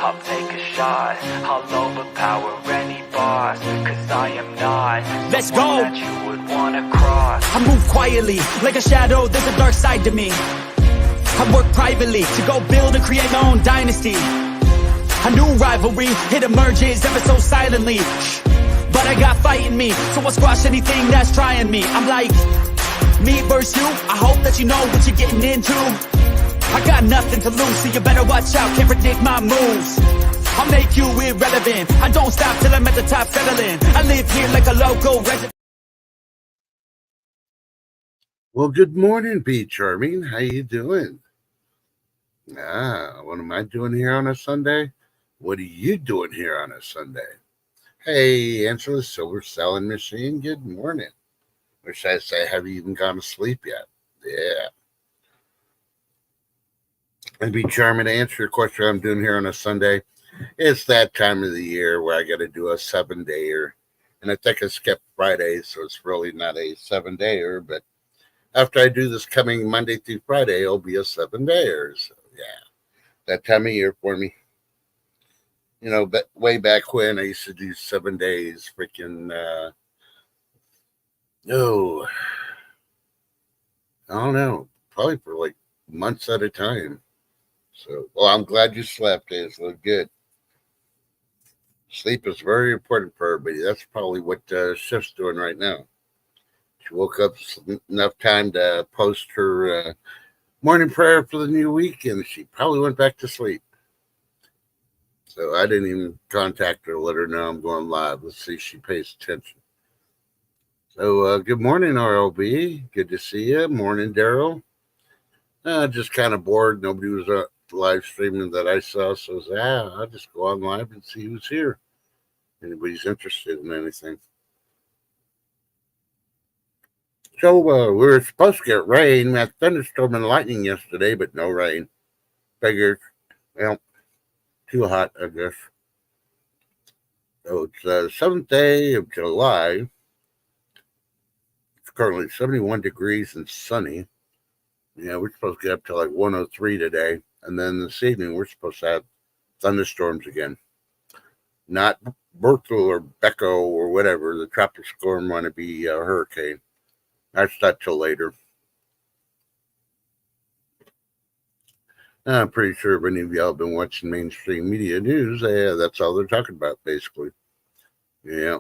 I'll take a shot, I'll overpower any boss, cause I am not Let's someone go. that you would wanna cross. I move quietly, like a shadow, there's a dark side to me. I work privately to go build and create my own dynasty. A new rivalry, it emerges ever so silently. But I got fight in me, so I'll squash anything that's trying me. I'm like, me versus you, I hope that you know what you're getting into. I got nothing to lose, so you better watch out, can't predict my moves. I'll make you irrelevant, I don't stop till I'm at the top settling. I live here like a local resident. Well, good morning, B. Charming. How you doing? What am I doing here on a Sunday? What are you doing here on a Sunday? Hey, Angela Silver Selling Machine, good morning. Or should I say, have you even gone to sleep yet? Yeah. And be charming to answer your question I'm doing here on a Sunday. It's that time of the year where I got to do a 7-dayer. And I think I skipped Friday, so it's really not a 7-dayer. But after I do this coming Monday through Friday, it'll be a 7-dayer. So, yeah, that time of year for me. You know, but way back when I used to do 7 days, freaking, I don't know, probably for like months at a time. So, well, I'm glad you slept. It's look good. Sleep is very important for everybody. That's probably what Shift's doing right now. She woke up enough time to post her morning prayer for the new week, and she probably went back to sleep. So I didn't even contact her to let her know I'm going live. Let's see if she pays attention. So good morning, RLB. Good to see you. Morning, Daryl. Just kind of bored. Nobody was live streaming that I saw. So I'll just go on live and see who's here. Anybody's interested in anything. So we were supposed to get rain. We had thunderstorm and lightning yesterday, but no rain. Figured, well, too hot, I guess. So it's the 7th day of July. It's currently 71 degrees and sunny. Yeah, we're supposed to get up to like 103 today. And then this evening, we're supposed to have thunderstorms again. Not Bertha or Becco or whatever. The tropical storm want to be a hurricane. That's not till later. I'm pretty sure if any of y'all have been watching mainstream media news, that's all they're talking about, basically. Yeah.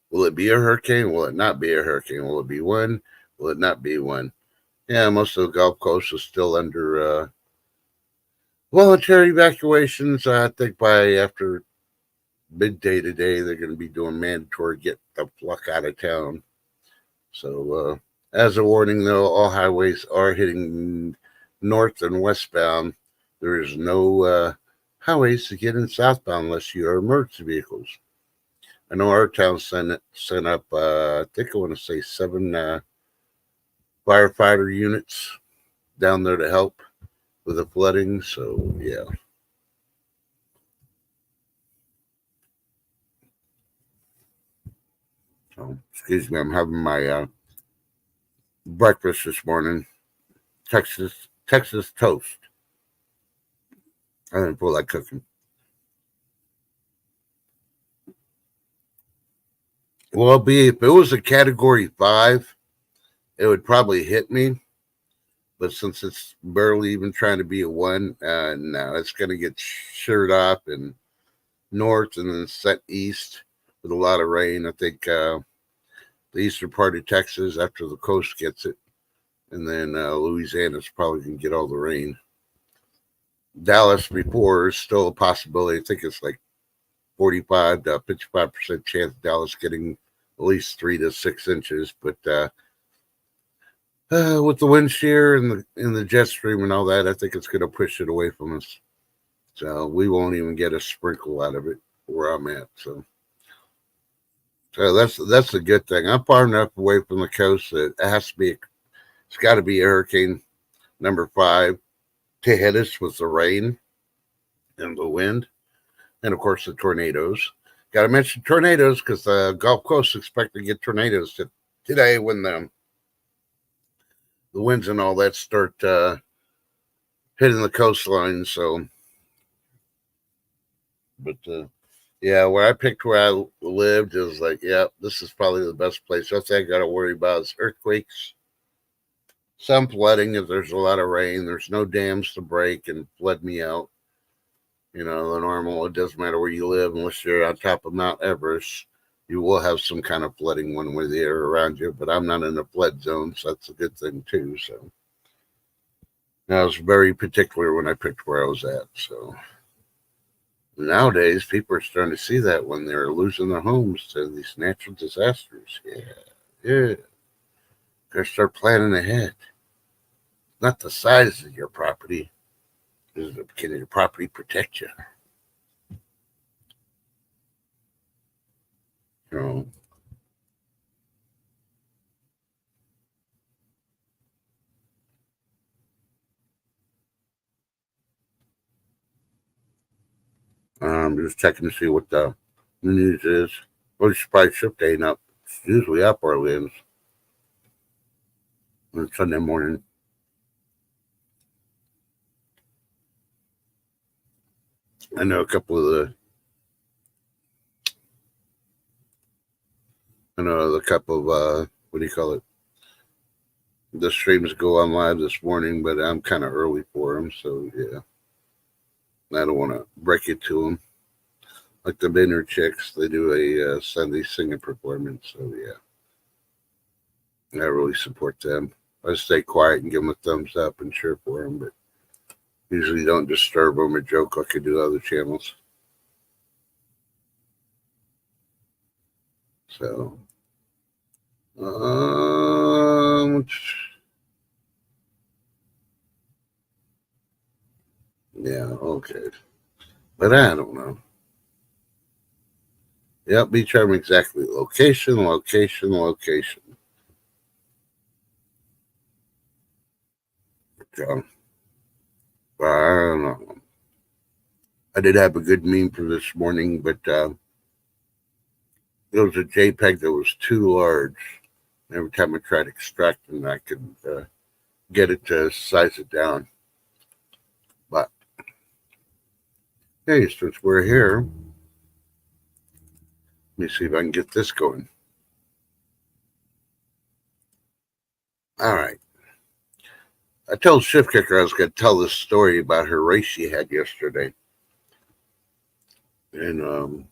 Will it be a hurricane? Will it not be a hurricane? Will it be one? Will it not be one? Yeah, most of the Gulf Coast is still under voluntary evacuations. I think by after midday today, they're going to be doing mandatory get the fuck out of town. So, as a warning, though, all highways are hitting north and westbound. There is no highways to get in southbound unless you are emergency vehicles. I know our town sent up, I think I want to say 7 firefighter units down there to help with the flooding. So, yeah. Oh, excuse me, I'm having my breakfast this morning. Texas toast. I didn't feel like cooking. Well, if it was a category 5, it would probably hit me. But since it's barely even trying to be a 1, no, it's going to get sheared off and north and then set east with a lot of rain. I think the eastern part of Texas after the coast gets it. And then Louisiana's probably going to get all the rain. Dallas before is still a possibility. I think it's like 45 to 55% chance of Dallas getting at least 3 to 6 inches. But with the wind shear and the jet stream and all that, I think it's going to push it away from us. So we won't even get a sprinkle out of it where I'm at. So that's a good thing. I'm far enough away from the coast that it has to be. It's got to be a hurricane number 5 to hit us with the rain and the wind, and of course the tornadoes. Got to mention tornadoes because the Gulf Coast expect to get tornadoes today when the winds and all that start hitting the coastline. So But yeah, where I picked where I lived is like, yeah, this is probably the best place. That's all I got to worry about is earthquakes, some flooding if there's a lot of rain. There's no dams to break and flood me out. The normal, it doesn't matter where you live unless you're on top of Mount Everest. You will have some kind of flooding one way or the other around you, but I'm not in a flood zone, so that's a good thing too. So I was very particular when I picked where I was at. So nowadays, people are starting to see that when they're losing their homes to these natural disasters. Yeah. Gotta start planning ahead. Not the size of your property. Can your property protect you? You know, just checking to see what the news is. Well, you should probably shift ain't up. It's usually up early on Sunday morning. I know a couple of what do you call it? The streams go on live this morning, but I'm kind of early for them, so yeah. I don't want to break it to them. Like the Banner Chicks, they do a Sunday singing performance, so yeah. I really support them. I stay quiet and give them a thumbs up and cheer for them, but usually don't disturb them or joke like I do other channels. So, yeah, okay. But I don't know. Yep, be charming exactly. Location. So, I don't know. I did have a good meme for this morning, but it was a JPEG that was too large. Every time I tried extracting, I could get it to size it down. But hey, since we're here, let me see if I can get this going. All right. I told Shift Kicker I was going to tell this story about her race she had yesterday. And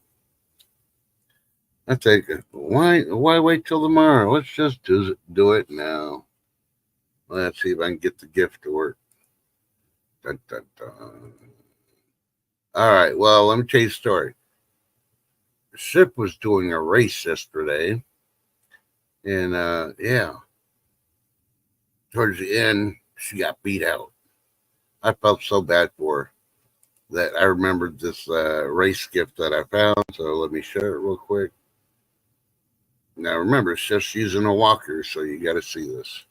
I think, why wait till tomorrow? Let's just do it now. Let's see if I can get the gift to work. Dun, dun, dun. All right, well, let me tell you a story. Ship was doing a race yesterday, and yeah, towards the end, she got beat out. I felt so bad for her that I remembered this race gift that I found, so let me share it real quick. Now, remember, it's just using a walker, so you got to see this.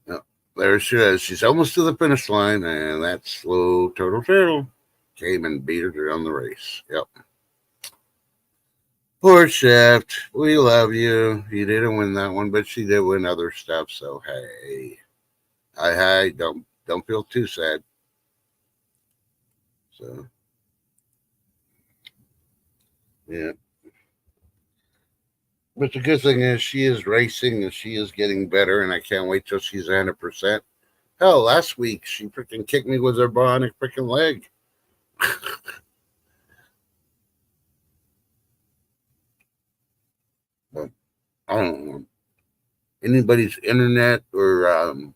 Now, there she is. She's almost to the finish line, and that slow turtle came and beat her on the race. Yep. Poor Shaft. We love you. You didn't win that one, but she did win other stuff, so hey. Hi, don't feel too sad. So, yeah. But the good thing is she is racing and she is getting better, and I can't wait till she's 100%. Hell, last week she freaking kicked me with her bionic freaking leg. But I don't know. Anybody's internet or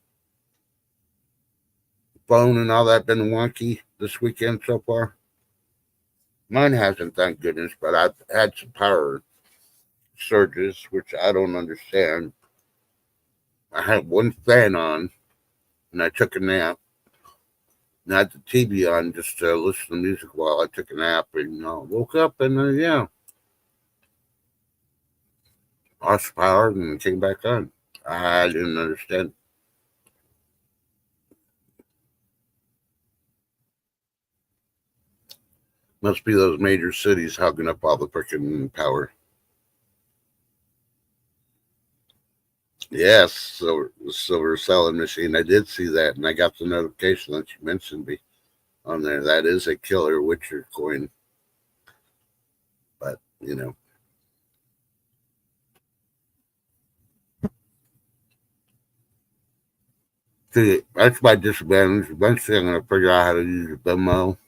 phone and all that been wonky this weekend so far? Mine hasn't, thank goodness, but I've had some power surges, which I don't understand. I had one fan on, and I took a nap. And I had the TV on just to listen to music while I took a nap, and woke up, and yeah, lost power and came back on. I didn't understand. Must be those major cities hogging up all the freaking power. Yes, silver selling machine. I did see that, and I got the notification that you mentioned me on there. That is a killer Witcher coin, but you know, see, that's my disadvantage. Eventually, I'm going to figure out how to use Venmo.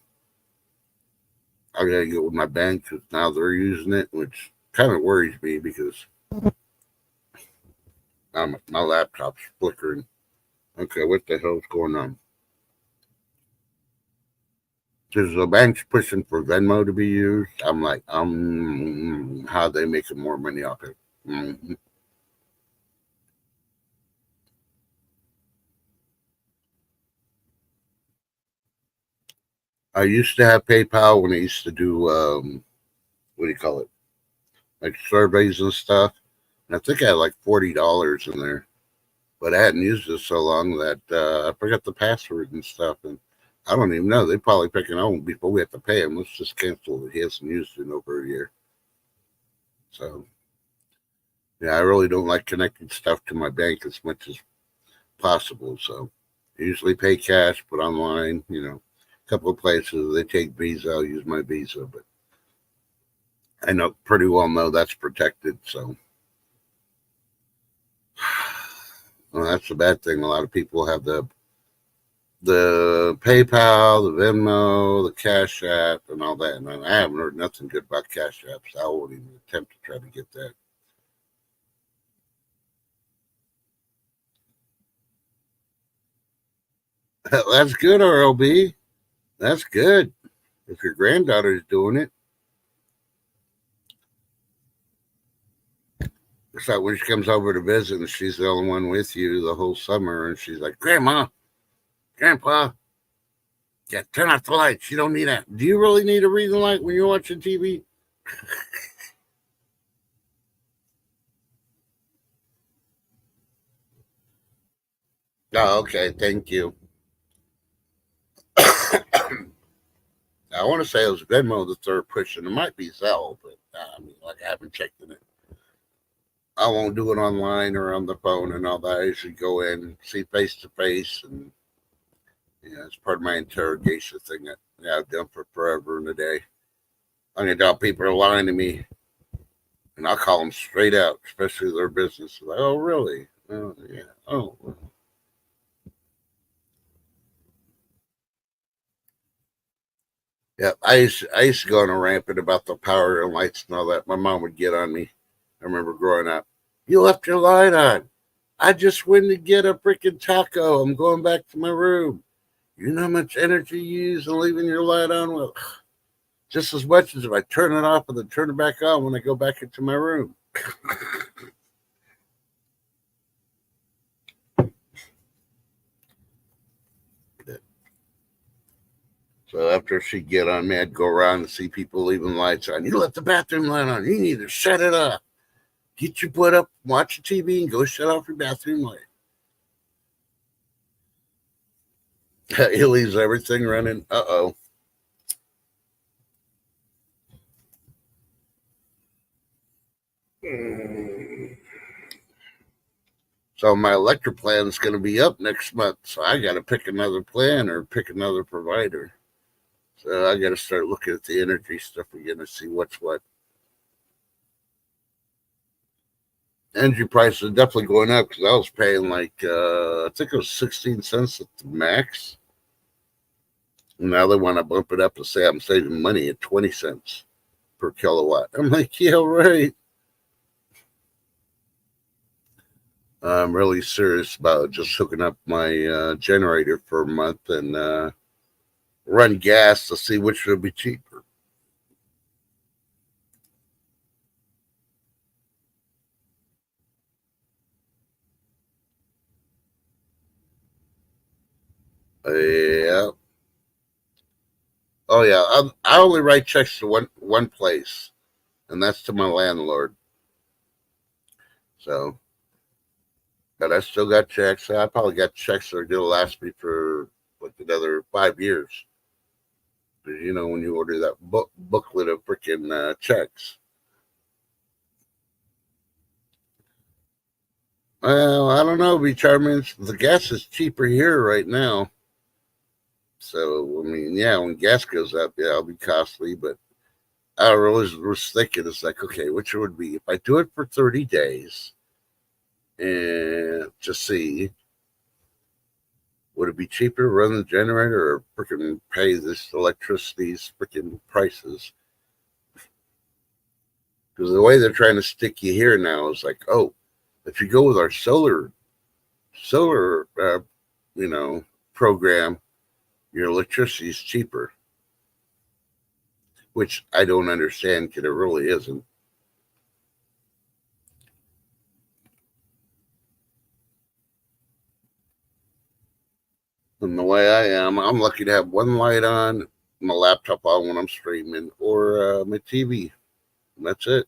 I got to get with my bank because now they're using it, which kind of worries me because my laptop's flickering. Okay, what the hell's going on? Because the bank's pushing for Venmo to be used. I'm like, how they making more money off it? Mm-hmm. I used to have PayPal when I used to do what do you call it, like surveys and stuff. And I think I had like $40 in there, but I hadn't used it so long that I forgot the password and stuff. And I don't even know. They probably picking on before we have to pay him. Let's just cancel it. He hasn't used it in over a year. So yeah, I really don't like connecting stuff to my bank as much as possible. So I usually pay cash, but online, a couple of places they take Visa. I'll use my Visa, but I know pretty well know that's protected. So well, that's the bad thing. A lot of people have the PayPal, the Venmo, the Cash App, and all that. And I haven't heard nothing good about Cash App, so I won't even attempt to try to get that. That's good, RLB. That's good. If your granddaughter's doing it, it's like when she comes over to visit and she's the only one with you the whole summer, and she's like, Grandma, Grandpa, yeah, turn off the lights. You don't need that. Do you really need a reading light when you're watching TV? Oh, okay. Thank you. I want to say it was Venmo that they're pushing. It might be Zelle, but I mean, like I haven't checked in it. I won't do it online or on the phone and all that. I should go in and see face to face, and it's part of my interrogation thing that I've done for forever and a day. I'm gonna tell people are lying to me, and I'll call them straight out, especially their business. Like, oh, really? Oh, yeah. Oh. Well. Yeah, I used to go on a rampant about the power and lights and all that. My mom would get on me. I remember growing up. You left your light on. I just went to get a freaking taco. I'm going back to my room. You know how much energy you use in leaving your light on? Well, just as much as if I turn it off and then turn it back on when I go back into my room. So after she'd get on me, I'd go around and see people leaving lights on. You left the bathroom light on. You need to shut it off. Get your butt up, watch the TV, and go shut off your bathroom light. He leaves everything running. Uh-oh. So my electric plan is going to be up next month. So I got to pick another plan or pick another provider. So I got to start looking at the energy stuff again to see what's what. Energy prices are definitely going up because I was paying like, I think it was 16 cents at the max. And now they want to bump it up to say I'm saving money at 20 cents per kilowatt. I'm like, yeah, right. I'm really serious about just hooking up my generator for a month and run gas to see which would be cheaper. Yeah. Oh yeah. I only write checks to one place, and that's to my landlord. So, but I still got checks. I probably got checks that are gonna last me for like another 5 years. Because when you order that booklet of freaking checks. Well, I don't know, be charming. The gas is cheaper here right now. So, I mean, yeah, when gas goes up, yeah, it'll be costly. But I really was thinking, it's like, okay, which would be if I do it for 30 days and just see, would it be cheaper to run the generator or freaking pay this electricity's freaking prices? Because the way they're trying to stick you here now is like, oh, if you go with our solar, you know, program, your electricity is cheaper, which I don't understand because it really isn't. And the way I am, I'm lucky to have one light on, my laptop on when I'm streaming, or my TV. And that's it.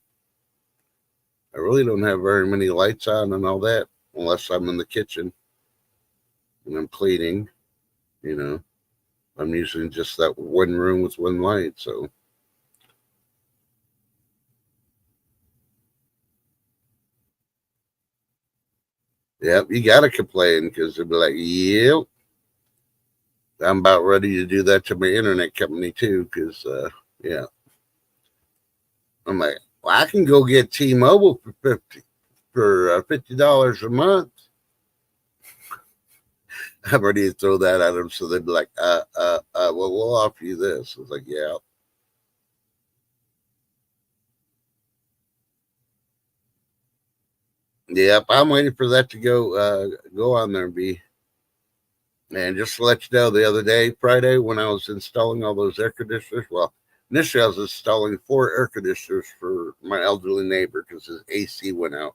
I really don't have very many lights on and all that, unless I'm in the kitchen and I'm cleaning. You know, I'm using just that one room with one light. So, yep, you got to complain because they'll be like, yep, I'm about ready to do that to my internet company too. Because, yeah, I'm like, well, I can go get T-Mobile for $50 a month. I'm ready to throw that at them, so they'd be like, well, we'll offer you this. I was like, yeah. Yep, I'm waiting for that to go on there, B. And just to let you know, the other day, Friday, when I was installing all those air conditioners, well, initially I was installing 4 air conditioners for my elderly neighbor because his AC went out.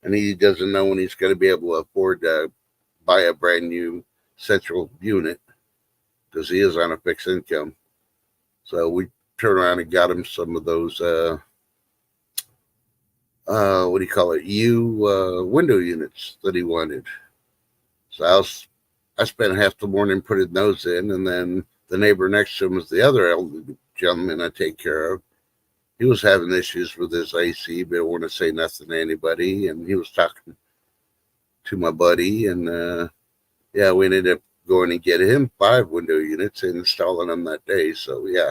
And he doesn't know when he's going to be able to afford to buy a brand new central unit because he is on a fixed income. So we turned around and got him some of those, what do you call it, window units that he wanted. So I spent half the morning putting those in, and then the neighbor next to him is the other elderly gentleman I take care of. He was having issues with his AC, but I don't want to say nothing to anybody. And he was talking to my buddy, and yeah, we ended up going and get him 5 window units and installing them that day. So yeah,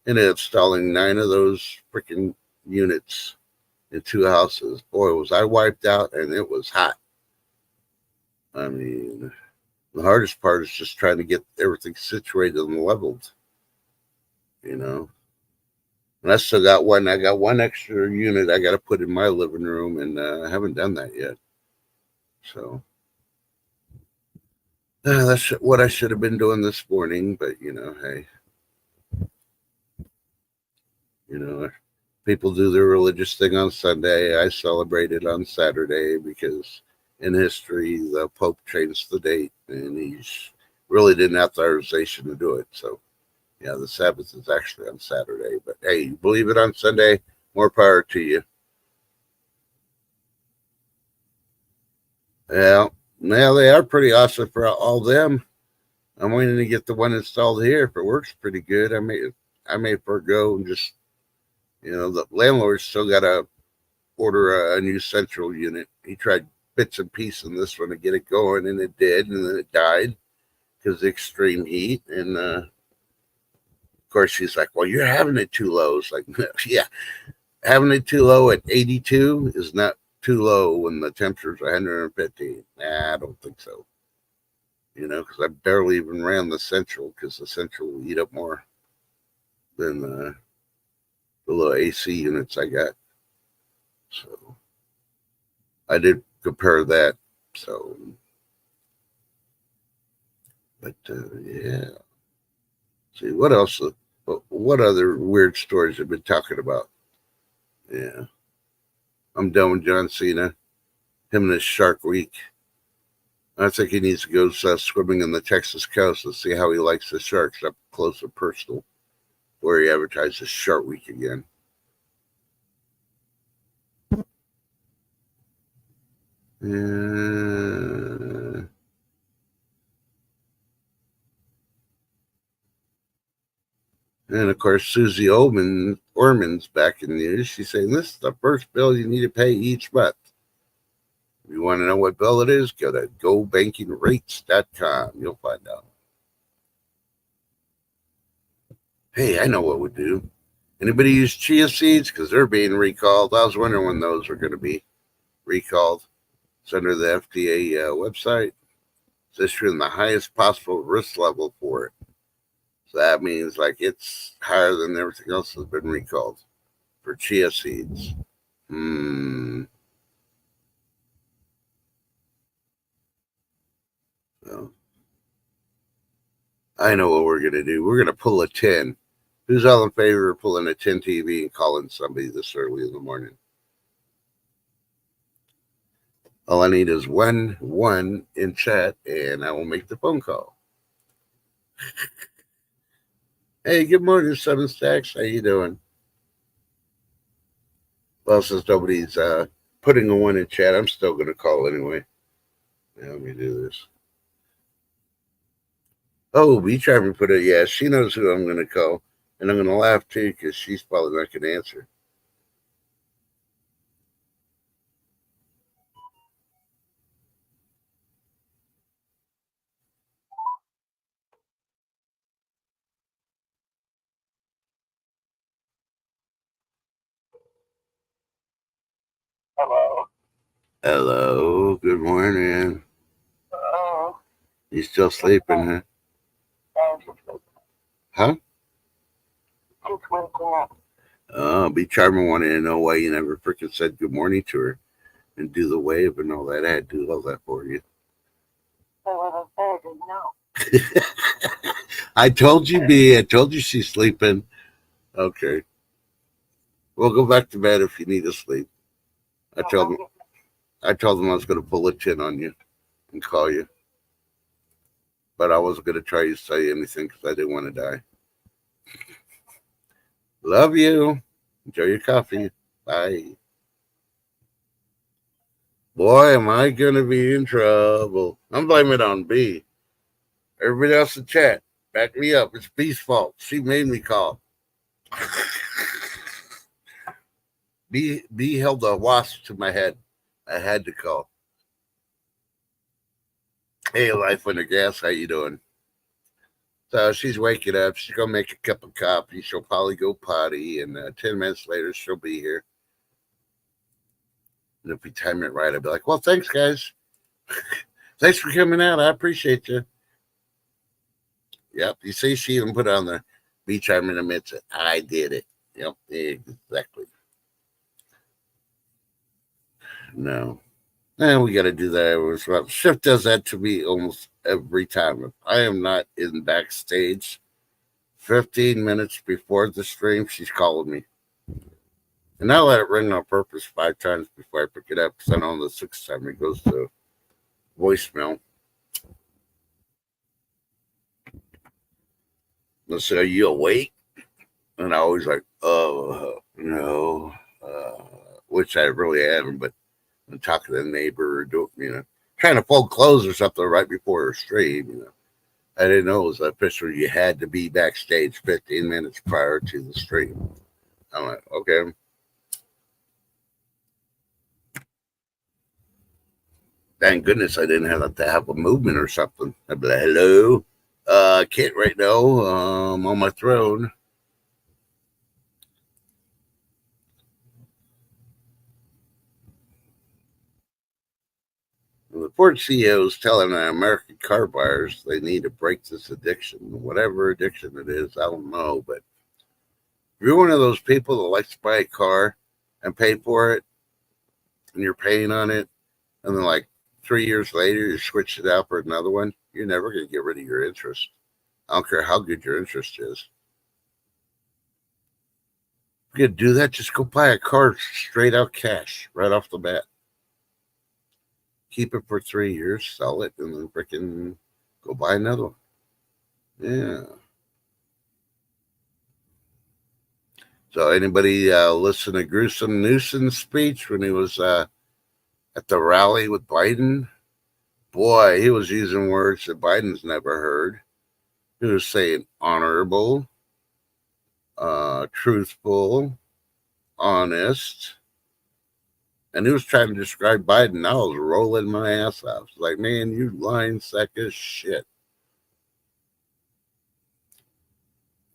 ended up installing 9 of those freaking units in 2 houses. Boy, was I wiped out, and it was hot. I mean, the hardest part is just trying to get everything situated and leveled, you know. And I still got one. I got one extra unit I got to put in my living room, and I haven't done that yet. So that's what I should have been doing this morning. But you know, hey, you know, people do their religious thing on Sunday. I celebrated on Saturday because in history the Pope changed the date, and he's really didn't have the authorization to do it. So yeah, the Sabbath is actually on Saturday. But hey, you believe it on Sunday, more power to you. Yeah, now they are pretty awesome for all them. I'm waiting to get the one installed here. If it works pretty good, I may forego and just, you know, the landlord still got to order a new central unit. He tried bits and pieces in this one to get it going, and it did, and then it died because of the extreme heat. And of course, she's like, "Well, you're having it too low." It's like, yeah, having it too low at 82 is not too low when the temperature's 150. Nah, I don't think so. You know, because I barely even ran the central because the central will eat up more than the little AC units I got. So I did compare that. So, but yeah. See what else? What other weird stories have been talking about? Yeah, I'm done with John Cena. Him and his Shark Week. I think he needs to go swimming in the Texas coast and see how he likes the sharks up close and personal, where he advertises Shark Week again. And of course, Susie Orman's back in the news. She's saying this is the first bill you need to pay each month. If you want to know what bill it is, go to gobankingrates.com. You'll find out. Hey, I know what we do. Anybody use chia seeds? Because they're being recalled. I was wondering when those were going to be recalled. It's under the FDA website. It's issuing the highest possible risk level for it. So that means like it's higher than everything else that's been recalled for chia seeds. So, I know what we're going to do. We're going to pull a 10. Who's all in favor of pulling a 10 TV and calling somebody this early in the morning? All I need is one in chat, and I will make the phone call. Hey, good morning, Seven Stacks. How you doing? Well, since nobody's putting a 1 in chat, I'm still going to call anyway. Yeah, let me do this. Oh, B-Charmer put it. Yeah, she knows who I'm going to call. And I'm going to laugh, too, because she's probably not going to answer. Hello. Hello. Good morning. Hello. You still sleeping, huh? I'm just waking Huh? up. B-Charmer wanted to know why you never freaking said good morning to her and do the wave and all that. I had to do all that for you. I was in bed and no. I told you, B. I told you she's sleeping. Okay. We'll go back to bed if you need to sleep. I told them I was going to pull a 10 on you and call you. But I wasn't going to try to say anything because I didn't want to die. Love you. Enjoy your coffee. Bye. Boy, am I going to be in trouble. I'm blaming it on B. Everybody else in chat, back me up. It's B's fault. She made me call. B held a wasp to my head. I had to call. Hey, Life Under Gas, how you doing? So she's waking up. She's going to make a cup of coffee. She'll probably go potty. And 10 minutes later, she'll be here. And if we time it right, I'll be like, well, thanks, guys. Thanks for coming out. I appreciate you. Yep. You see, she even put on the B-Charmer admits it. I did it. Yep. Exactly. No. And we got to do that as well. Shift does that to me almost every time. If I am not in backstage 15 minutes before the stream, she's calling me. And I let it ring on purpose 5 times before I pick it up because I know the 6th time it goes to voicemail. They'll say, are you awake? And I always like, oh, no. Which I really am, but I'm talking to the neighbor or trying to fold clothes or something right before her stream, I didn't know it was official. You had to be backstage 15 minutes prior to the stream. I'm like, okay. Thank goodness I didn't have to have a movement or something. I'd be like, hello, I can't right now. I'm on my throne. The Ford CEO is telling the American car buyers they need to break this addiction, whatever addiction it is. I don't know, but if you're one of those people that likes to buy a car and pay for it, and you're paying on it, and then like 3 years later you switch it out for another one, you're never going to get rid of your interest. I don't care how good your interest is. If you could do that, just go buy a car straight out cash right off the bat. Keep it for 3 years, sell it, and then freaking go buy another one. Yeah. So anybody listen to Gruesome Newsom's speech when he was at the rally with Biden? Boy, he was using words that Biden's never heard. He was saying honorable, truthful, honest, And he was trying to describe Biden. I was rolling my ass off. It's like, man, you lying sack of shit.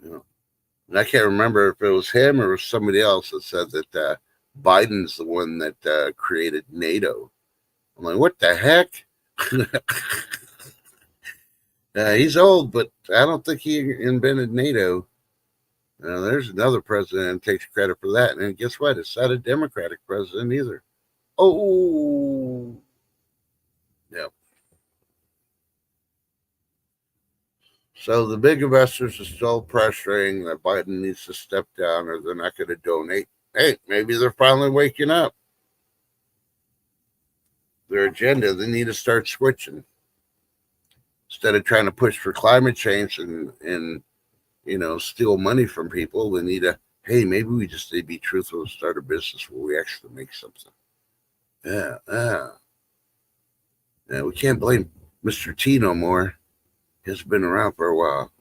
You know, and I can't remember if it was him or somebody else that said that Biden's the one that created NATO. I'm like, what the heck? He's old, but I don't think he invented NATO. There's another president that takes credit for that. And guess what? It's not a Democratic president either. Oh, yeah. So the big investors are still pressuring that Biden needs to step down or they're not going to donate. Hey, maybe they're finally waking up. Their agenda, they need to start switching. Instead of trying to push for climate change and steal money from people, they need to, hey, maybe we just need to be truthful and start a business where we actually make something. Yeah, we can't blame Mr. T no more. He's been around for a while.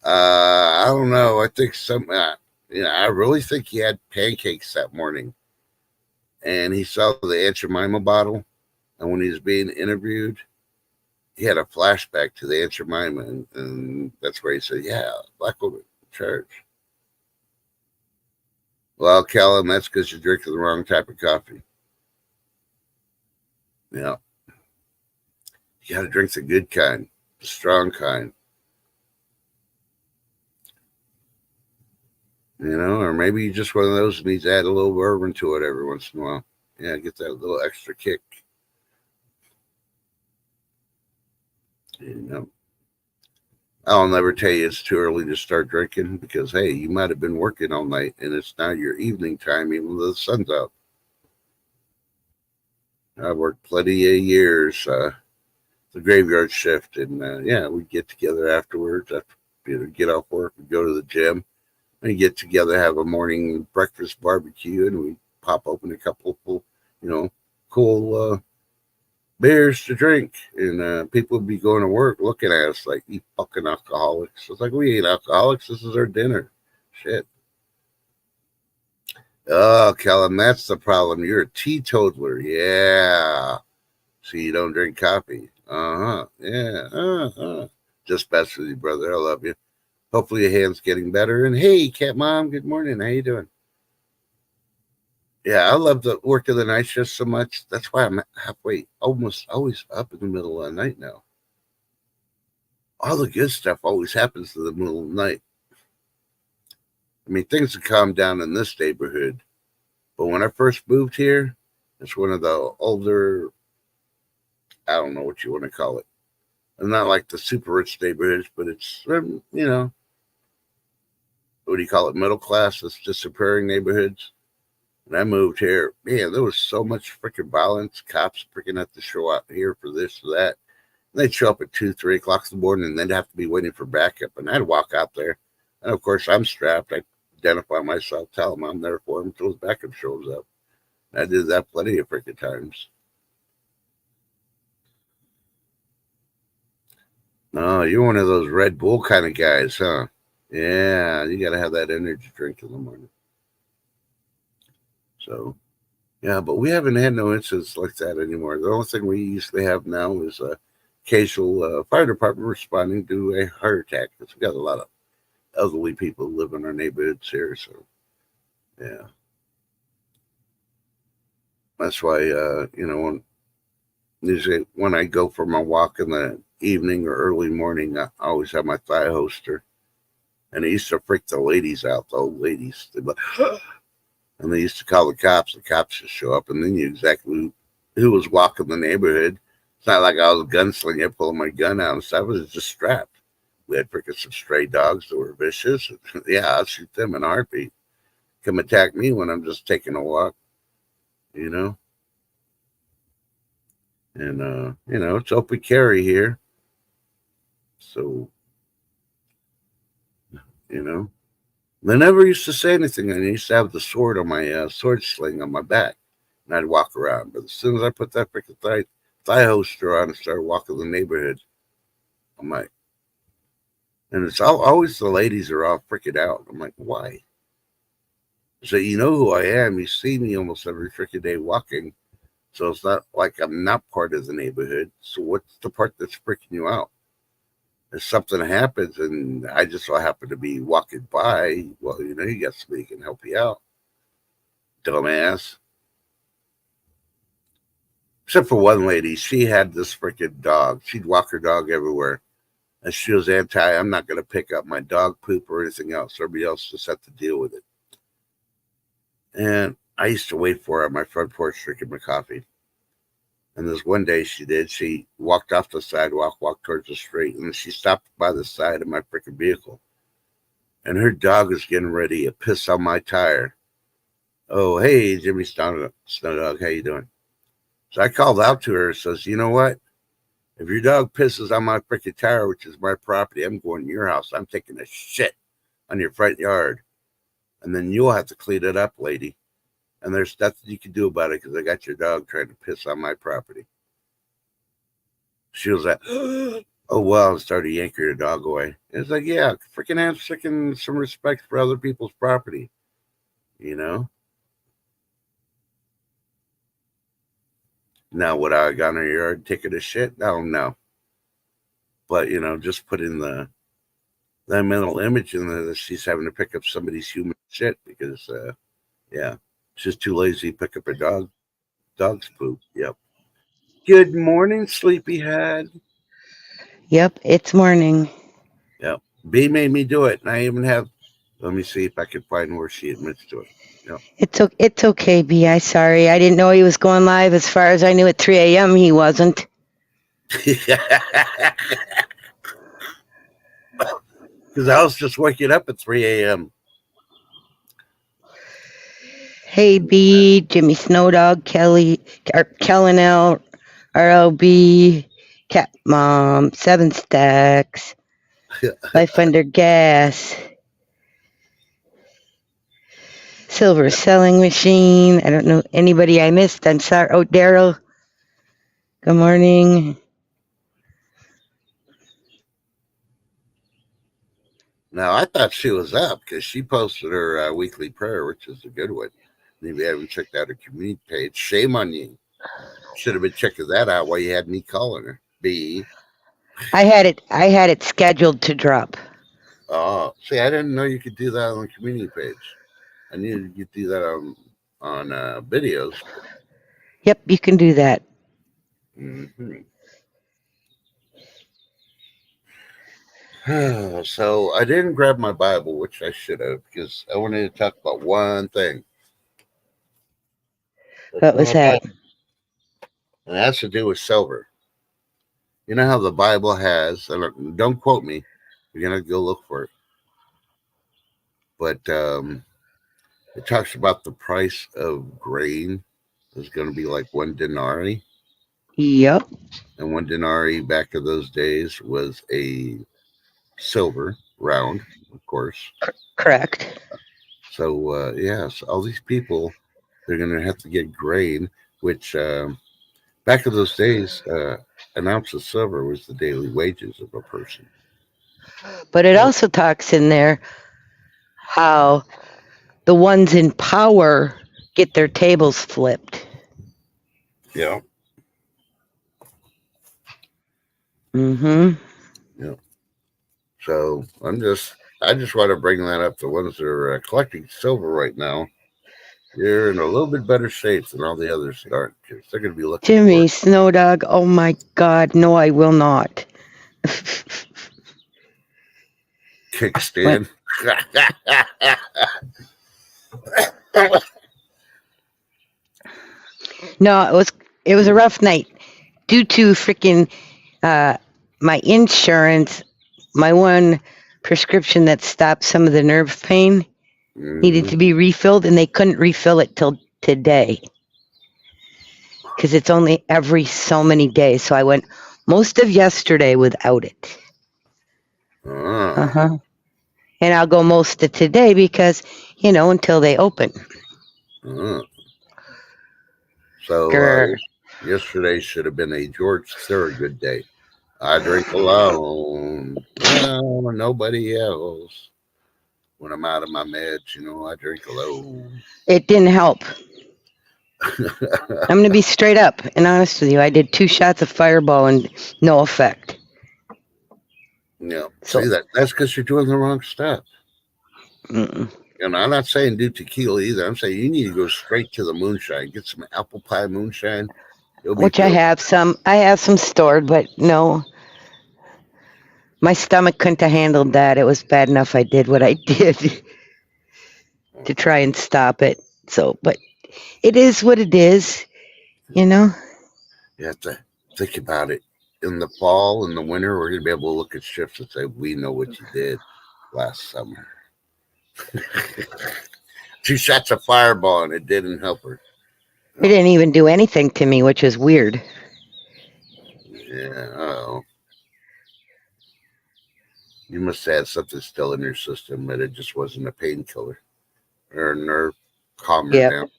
I don't know. I think I really think he had pancakes that morning. And he saw the Aunt Jemima bottle. And when he was being interviewed, he had a flashback to the Aunt Jemima. And that's where he said, yeah, black woman in charge. Well, Callum, that's because you're drinking the wrong type of coffee. Yeah. You got to drink the good kind, the strong kind. Or maybe you're just one of those that needs to add a little bourbon to it every once in a while. Yeah, get that little extra kick. I'll never tell you it's too early to start drinking because, hey, you might have been working all night and it's now your evening time even though the sun's out. I worked plenty of years, the graveyard shift, and we get together afterwards. After get off work, we go to the gym, and get together, have a morning breakfast barbecue, and we pop open a couple of, cool beers to drink, and people would be going to work looking at us like, you fucking alcoholics. It's like, we ain't alcoholics. This is our dinner. Shit. Oh, Kellen, that's the problem. You're a teetotaler. Yeah. So you don't drink coffee. Uh-huh. Yeah. Just best with you, brother. I love you. Hopefully your hand's getting better. And hey, Cat Mom, good morning. How you doing? Yeah, I love the work of the night shift so much. That's why I'm halfway, almost always up in the middle of the night now. All the good stuff always happens in the middle of the night. I mean, things have calmed down in this neighborhood. But when I first moved here, it's one of the older, I don't know what you want to call it. And not like the super rich neighborhoods, but it's, what do you call it? Middle class, it's disappearing neighborhoods. When I moved here, man, there was so much freaking violence. Cops freaking have to show out here for this or that. And they'd show up at 2, 3 o'clock in the morning, and they'd have to be waiting for backup. And I'd walk out there. And of course, I'm strapped. I identify myself, tell them I'm there for them until his backup shows up. And I did that plenty of freaking times. No, you're one of those Red Bull kind of guys, huh? Yeah, you got to have that energy drink in the morning. So, yeah, but we haven't had no incidents like that anymore. The only thing we usually have now is a occasional fire department responding to a heart attack. Because we got a lot of elderly people who live in our neighborhoods here. So, yeah. That's why, usually when I go for my walk in the evening or early morning, I always have my thigh holster. And it used to freak the ladies out, the old ladies. They'd be like, and they used to call the cops. The cops just show up, and they knew exactly who was walking the neighborhood. It's not like I was a gunslinger pulling my gun out and stuff. I was just strapped. We had freaking some stray dogs that were vicious. Yeah, I'll shoot them in a heartbeat. Come attack me when I'm just taking a walk, And, it's open carry here. So, they never used to say anything. I used to have the sword on my sword sling on my back, and I'd walk around. But as soon as I put that freaking thigh holster on and started walking the neighborhood, I'm like, And it's always the ladies are all freaking out. I'm like, why? So you know who I am. You see me almost every freaking day walking. So it's not like I'm not part of the neighborhood. So what's the part that's freaking you out? If something happens and I just so happen to be walking by, well, you know, you got somebody who can help you out. Dumbass. Except for one lady, she had this freaking dog. She'd walk her dog everywhere. And she was I'm not going to pick up my dog poop or anything else. Everybody else just had to deal with it. And I used to wait for her on my front porch drinking my coffee. And this one day she walked off the sidewalk, walked towards the street, and she stopped by the side of my freaking vehicle. And her dog was getting ready to piss on my tire. Oh, hey, Jimmy Snow Dog, how you doing? So I called out to her and says, you know what? If your dog pisses on my freaking tire, which is my property, I'm going to your house. I'm taking a shit on your front yard. And then you'll have to clean it up, lady. And there's nothing you can do about it because I got your dog trying to piss on my property. She was like, oh, well, and started yanking her dog away. And it's like, yeah, freaking have some respect for other people's property, you know? Now, would I have gone in her yard taking a shit? No. But, you know, just putting that mental image in there that she's having to pick up somebody's human shit because, yeah, she's too lazy to pick up her dog's poop. Yep. Good morning, sleepyhead. Yep, it's morning. Yep. B made me do it, and I even have. Let me see if I can find where she admits to it. Yep. It's okay, B. I'm sorry. I didn't know he was going live. As far as I knew, at 3 a.m. he wasn't. Because I was just waking up at 3 a.m. Hey, B, Jimmy Snow Dog, Kelly, Kellen L, RLB, Cat Mom, 7 Stacks, Life Under Gas, Silver Selling Machine. I don't know anybody I missed. I'm sorry. Oh, Daryl. Good morning. Now, I thought she was up because she posted her weekly prayer, which is a good one. Maybe I haven't checked out her community page. Shame on you. Should have been checking that out while you had me calling her. B. I had it scheduled to drop. Oh, see, I didn't know you could do that on the community page. I knew you could do that on videos. Yep, you can do that. Mm-hmm. So I didn't grab my Bible, which I should have, because I wanted to talk about one thing. What was that? And it has to do with silver. You know how the Bible has, and don't quote me, you're going to go look for it. But it talks about the price of grain is going to be like 1 denarii. Yep. And 1 denarii back in those days was a silver round, of course. Correct. So, yes, all these people, they're going to have to get grain, which back in those days, an ounce of silver was the daily wages of a person. But it also talks in there how the ones in power get their tables flipped. Yeah. Mm-hmm. Yeah. So I just want to bring that up. The ones that are collecting silver right now, you're in a little bit better shape than all the others that aren't, because they're going to be looking. Jimmy Snow Dog, oh my God, no, I will not. Kickstand. No, it was a rough night due to freaking my insurance. My one prescription that stopped some of the nerve pain needed to be refilled, and they couldn't refill it till today because it's only every so many days. So I went most of yesterday without it. And I'll go most of today because, until they open. So yesterday should have been a George Thorogood day. I drink alone. Well, nobody else. When I'm out of my meds, I drink alone. It didn't help. I'm gonna be straight up and honest with you. I did 2 shots of Fireball and no effect. Yeah. So- See that's because you're doing the wrong stuff. Mm-mm. I'm not saying do tequila either. I'm saying you need to go straight to the moonshine. Get some apple pie moonshine. You'll be Which I good. have some. I have some stored, but no. My stomach couldn't have handled that. It was bad enough I did what I did to try and stop it. So, but it is what it is, you know? You have to think about it. In the fall and the winter, we're going to be able to look at shifts and say, we know what you did last summer. 2 shots of Fireball and it didn't help her. It didn't even do anything to me, which is weird. Yeah. Oh. You must have had something still in your system, but it just wasn't a painkiller or a nerve calmer Yep. down.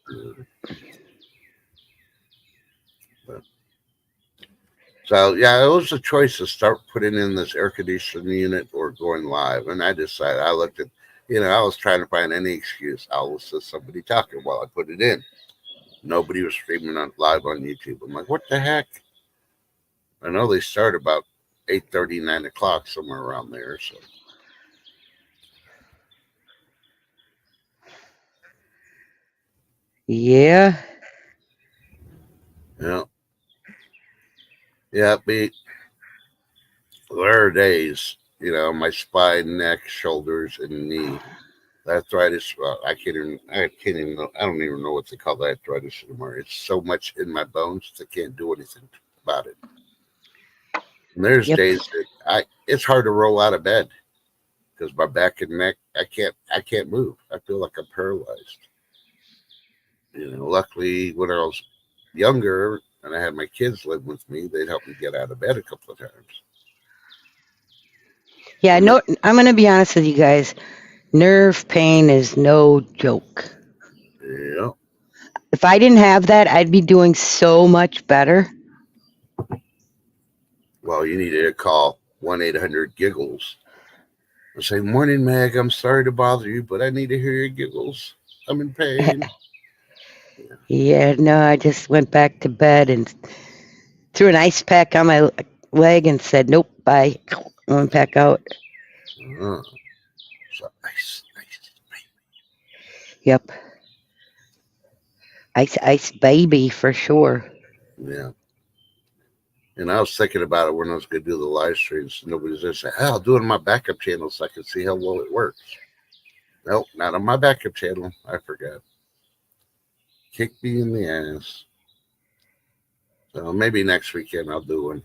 So yeah, it was a choice to start putting in this air conditioning unit or going live. And I decided, I looked at, I was trying to find any excuse. I'll listen to somebody talking while I put it in. Nobody was streaming on live on YouTube. I'm like, what the heck? I know they start about 8:30, 9 o'clock, somewhere around there. So Yeah. yeah. Yeah, there are days, my spine, neck, shoulders, and knee. Arthritis, I don't even know what they call the arthritis anymore. It's so much in my bones, I can't do anything about it. And there's Yep. days that it's hard to roll out of bed because my back and neck, I can't move. I feel like I'm paralyzed. Luckily when I was younger and I had my kids live with me, they'd help me get out of bed a couple of times. Yeah, no, I'm going to be honest with you guys. Nerve pain is no joke. Yeah. If I didn't have that, I'd be doing so much better. Well, you need to call 1-800-GIGGLES and say, morning, Meg, I'm sorry to bother you, but I need to hear your giggles. I'm in pain. Yeah, no, I just went back to bed and threw an ice pack on my leg and said, nope, bye. I went back out. So nice. Yep. Ice baby for sure. Yeah. And I was thinking about it when I was going to do the live streams. Nobody's there saying, I'll do it on my backup channel so I can see how well it works. Nope, not on my backup channel. I forgot. Kick me in the ass. So maybe next weekend I'll do one.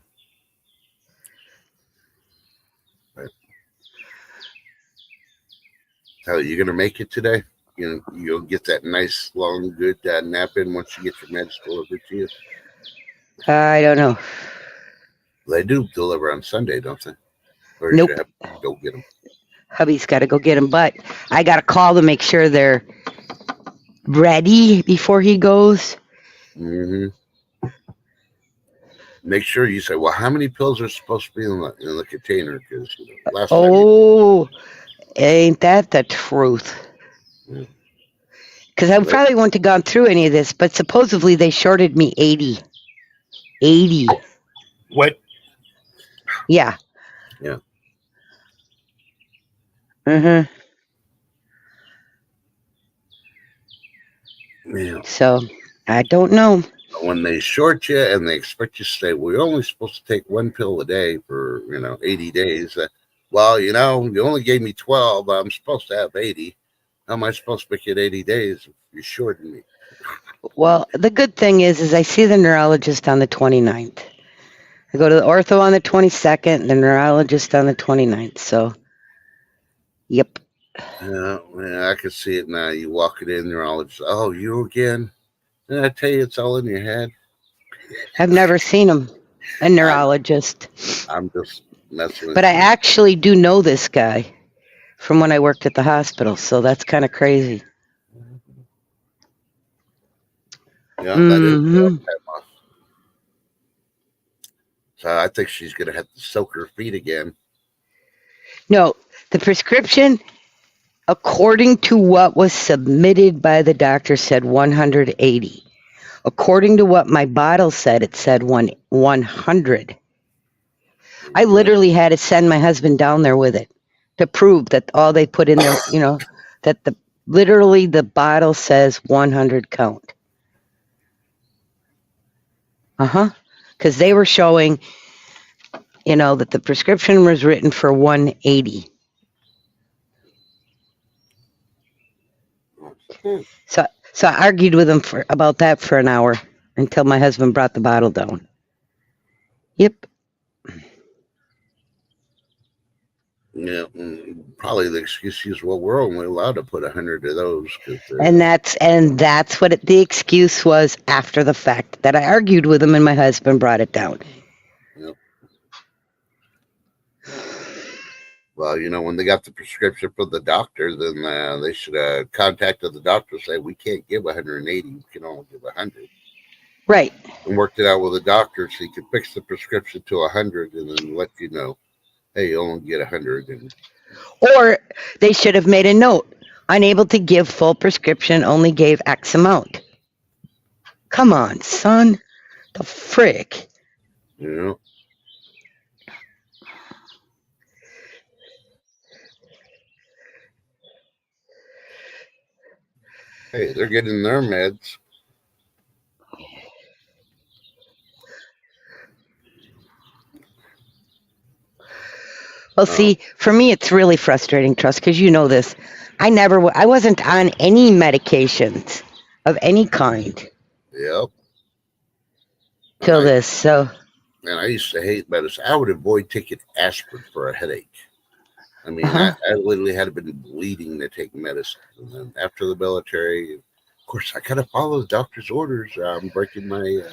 But, how are you going to make it today? You'll get that nice, long, good nap in once you get your meds delivered to you. I don't know. They do deliver on Sunday, don't they? Or Nope. you have to go get them. Hubby's got to go get him, but I got to call to make sure they're ready before he goes. Mm-hmm. Make sure you say, well, how many pills are supposed to be in the container? Because last time Oh, ain't that the truth? Yeah. Because I probably wouldn't have gone through any of this, but supposedly they shorted me 80. 80. What? Yeah. Yeah. Mm-hmm. Yeah. So, I don't know. When they short you and they expect you to say, we're only supposed to take 1 pill a day for 80 days. Well, you only gave me 12. I'm supposed to have 80. How am I supposed to make it 80 days if you shorted me? Well, the good thing is I see the neurologist on the 29th. I go to the ortho on the 22nd, the neurologist on the 29th. So, yep. Yeah, I can see it now. You walk it in, neurologist. Oh, you again? Did I tell you it's all in your head? I've never seen him, a neurologist. I'm just messing with But you. I actually do know this guy from when I worked at the hospital, so that's kind of crazy. Yeah, that is Mhm. time off. I think she's going to have to soak her feet again. No, the prescription, according to what was submitted by the doctor, said 180. According to what my bottle said, it said 100. I literally had to send my husband down there with it to prove that all they put in there, that literally the bottle says 100 count. Because they were showing, that the prescription was written for 180. So I argued with him about that for an hour until my husband brought the bottle down. Yep. Yeah, probably the excuse is, well, we're only allowed to put 100 of those. And that's what the excuse was after the fact, that I argued with him and my husband brought it down. Yep. Well, when they got the prescription from the doctor, then they should have contacted the doctor and say, we can't give 180, we can only give 100. Right. And worked it out with the doctor so he could fix the prescription to 100 and then let you know, hey, you only get 100. Or they should have made a note. Unable to give full prescription, only gave X amount. Come on, son. The frick. Yeah. Hey, they're getting their meds. Well, see, for me, it's really frustrating, Trust, because you know this. I wasn't on any medications of any kind. Yep. Till this, so. Man, I used to hate medicine. I would avoid taking aspirin for a headache. I mean, I literally had been bleeding to take medicine. And then after the military, of course, I kind of follow the doctor's orders. I'm breaking my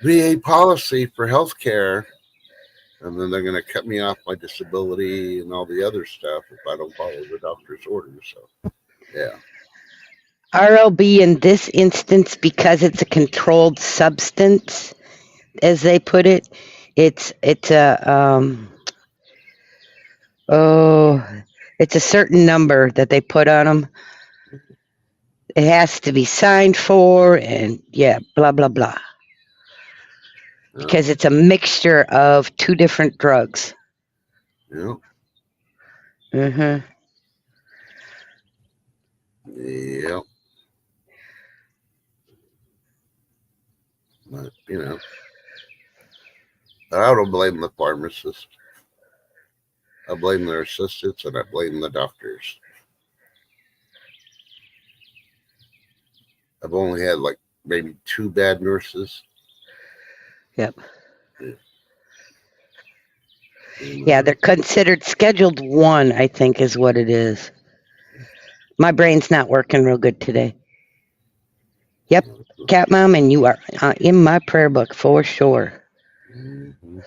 VA policy for healthcare. And then they're going to cut me off my disability and all the other stuff if I don't follow the doctor's orders. So, yeah. RLB in this instance, because it's a controlled substance, as they put it, it's a certain number that they put on them. It has to be signed for, and blah blah blah. Because it's a mixture of two different drugs. Yeah. Mm-hmm. Yep. But, I don't blame the pharmacist. I blame their assistants and I blame the doctors. I've only had maybe 2 bad nurses. Yep. Yeah, they're considered scheduled 1, I think is what it is. My brain's not working real good today. Yep, Cat Mom, and you are in my prayer book for sure. Mm-hmm.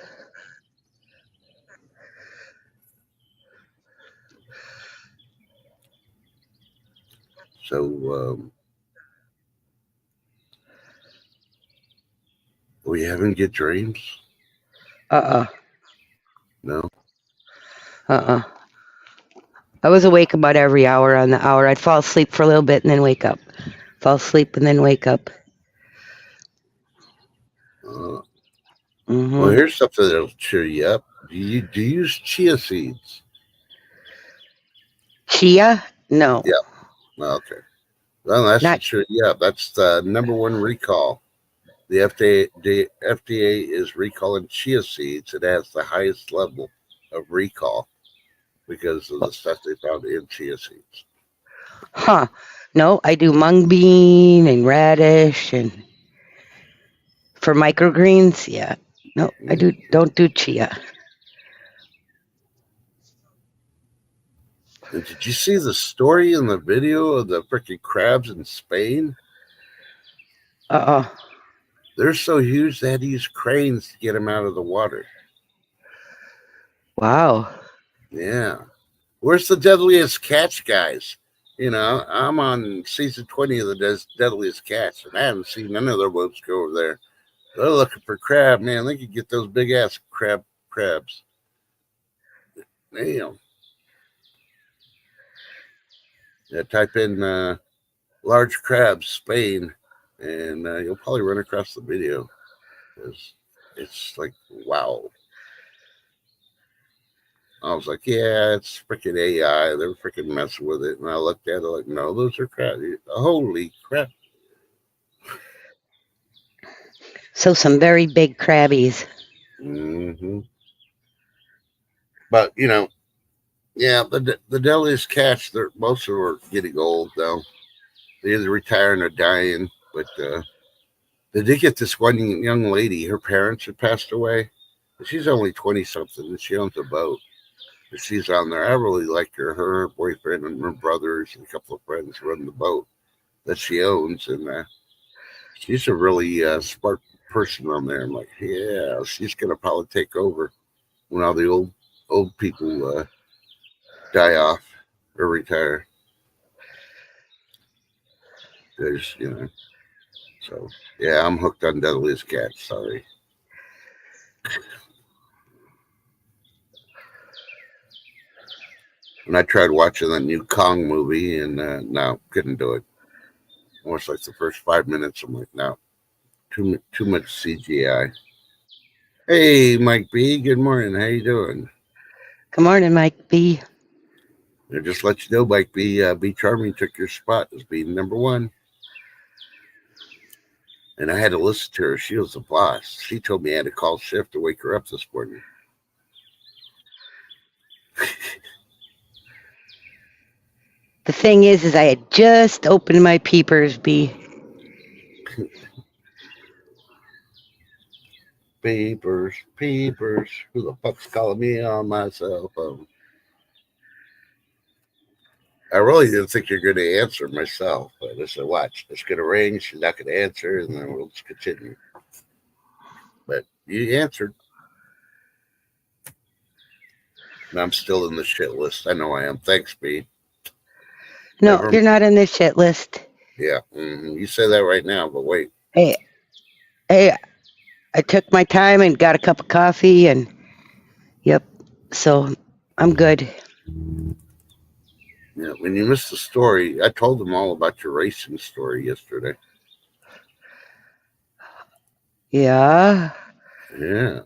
So, were you having good dreams? No? I was awake about every hour on the hour. I'd fall asleep for a little bit and then wake up. Fall asleep and then wake up. Well, here's something that'll cheer you up. Do you use chia seeds? Chia? No. Yeah. Okay. Well, that's not cheer you up. That's the #1 recall. The FDA is recalling chia seeds. It has the highest level of recall because of the stuff they found in chia seeds. Huh. No, I do mung bean and radish and for microgreens. Yeah. No, I don't do chia. And did you see the story in the video of the freaking crabs in Spain? They're so huge they had to use cranes to get them out of the water. Wow. Yeah. Where's the Deadliest Catch, guys? I'm on season 20 of the Deadliest Catch, and I haven't seen none of their boats go over there. They're looking for crab, man. They could get those big ass crabs. Damn. Yeah, type in large crabs, Spain, and you'll probably run across the video. It's like, wow. I was like, yeah, it's freaking AI. They're freaking messing with it. And I looked at it like, no, those are crab. Holy crap. So some very big crabbies. Mm-hmm. But, yeah, the deadliest cats, most of them are getting old now. They either retiring or dying. But they did get this one young lady. Her parents had passed away. She's only 20-something, and she owns a boat. And she's on there. I really like her. Her boyfriend and her brothers and a couple of friends run the boat that she owns. And she's a really smart person on there. I'm like, yeah, she's going to probably take over when all the old people die off or retire. There's, so yeah, I'm hooked on Deadliest Catch. Sorry. And I tried watching that new Kong movie, and no, couldn't do it. Almost like the first 5 minutes, I'm like, no, too much CGI. Hey, Mike B, good morning. How you doing? Good morning, Mike B. I just let you know, Mike B. B Charming took your spot as being number one. And I had to listen to her. She was the boss. She told me I had to call shift to wake her up this morning. The thing is I had just opened my peepers, B. Peepers. Who the fuck's calling me on my cell phone? I really didn't think you're going to answer myself. But I said, watch. It's going to ring. She's not going to answer. And then we'll just continue. But you answered. And I'm still in the shit list. I know I am. Thanks, B. No, you're not in this shit list. Yeah. Mm-hmm. You say that right now, but wait. Hey, I took my time and got a cup of coffee and yep. So I'm good. Yeah, when you missed the story, I told them all about your racing story yesterday. Yeah. Yeah.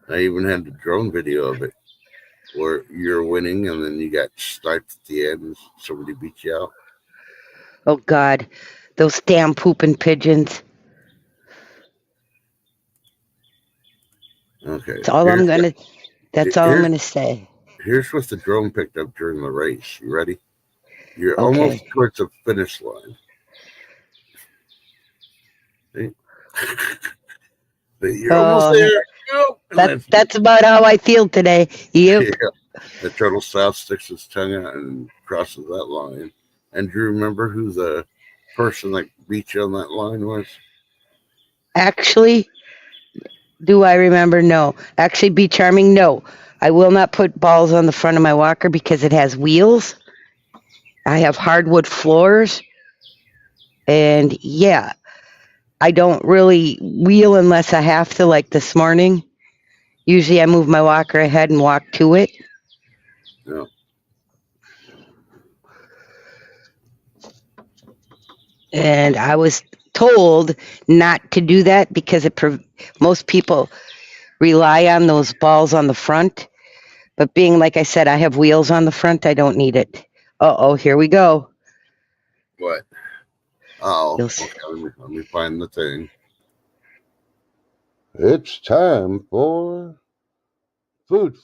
I even had the drone video of it where you're winning and then you got sniped at the end and somebody beat you out. Oh God, those damn pooping pigeons. Okay. That's all I'm gonna say. Here's what the drone picked up during the race. You ready? You're Okay. almost towards the finish line. See? You're almost there. That's about how I feel today. Yep. Yeah. The turtle south sticks its tongue out and crosses that line. And do you remember who the person that beat you on that line was? Actually, do I remember? No. Actually, Be Charming, no. I will not put balls on the front of my walker because it has wheels. I have hardwood floors. And yeah, I don't really wheel unless I have to, like this morning. Usually I move my walker ahead and walk to it. Yeah. And I was told not to do that because most people rely on those balls on the front. But being, like I said, I have wheels on the front, I don't need it. Uh-oh, here we go. What? Oh, You'll okay, let me find the thing. It's time for food.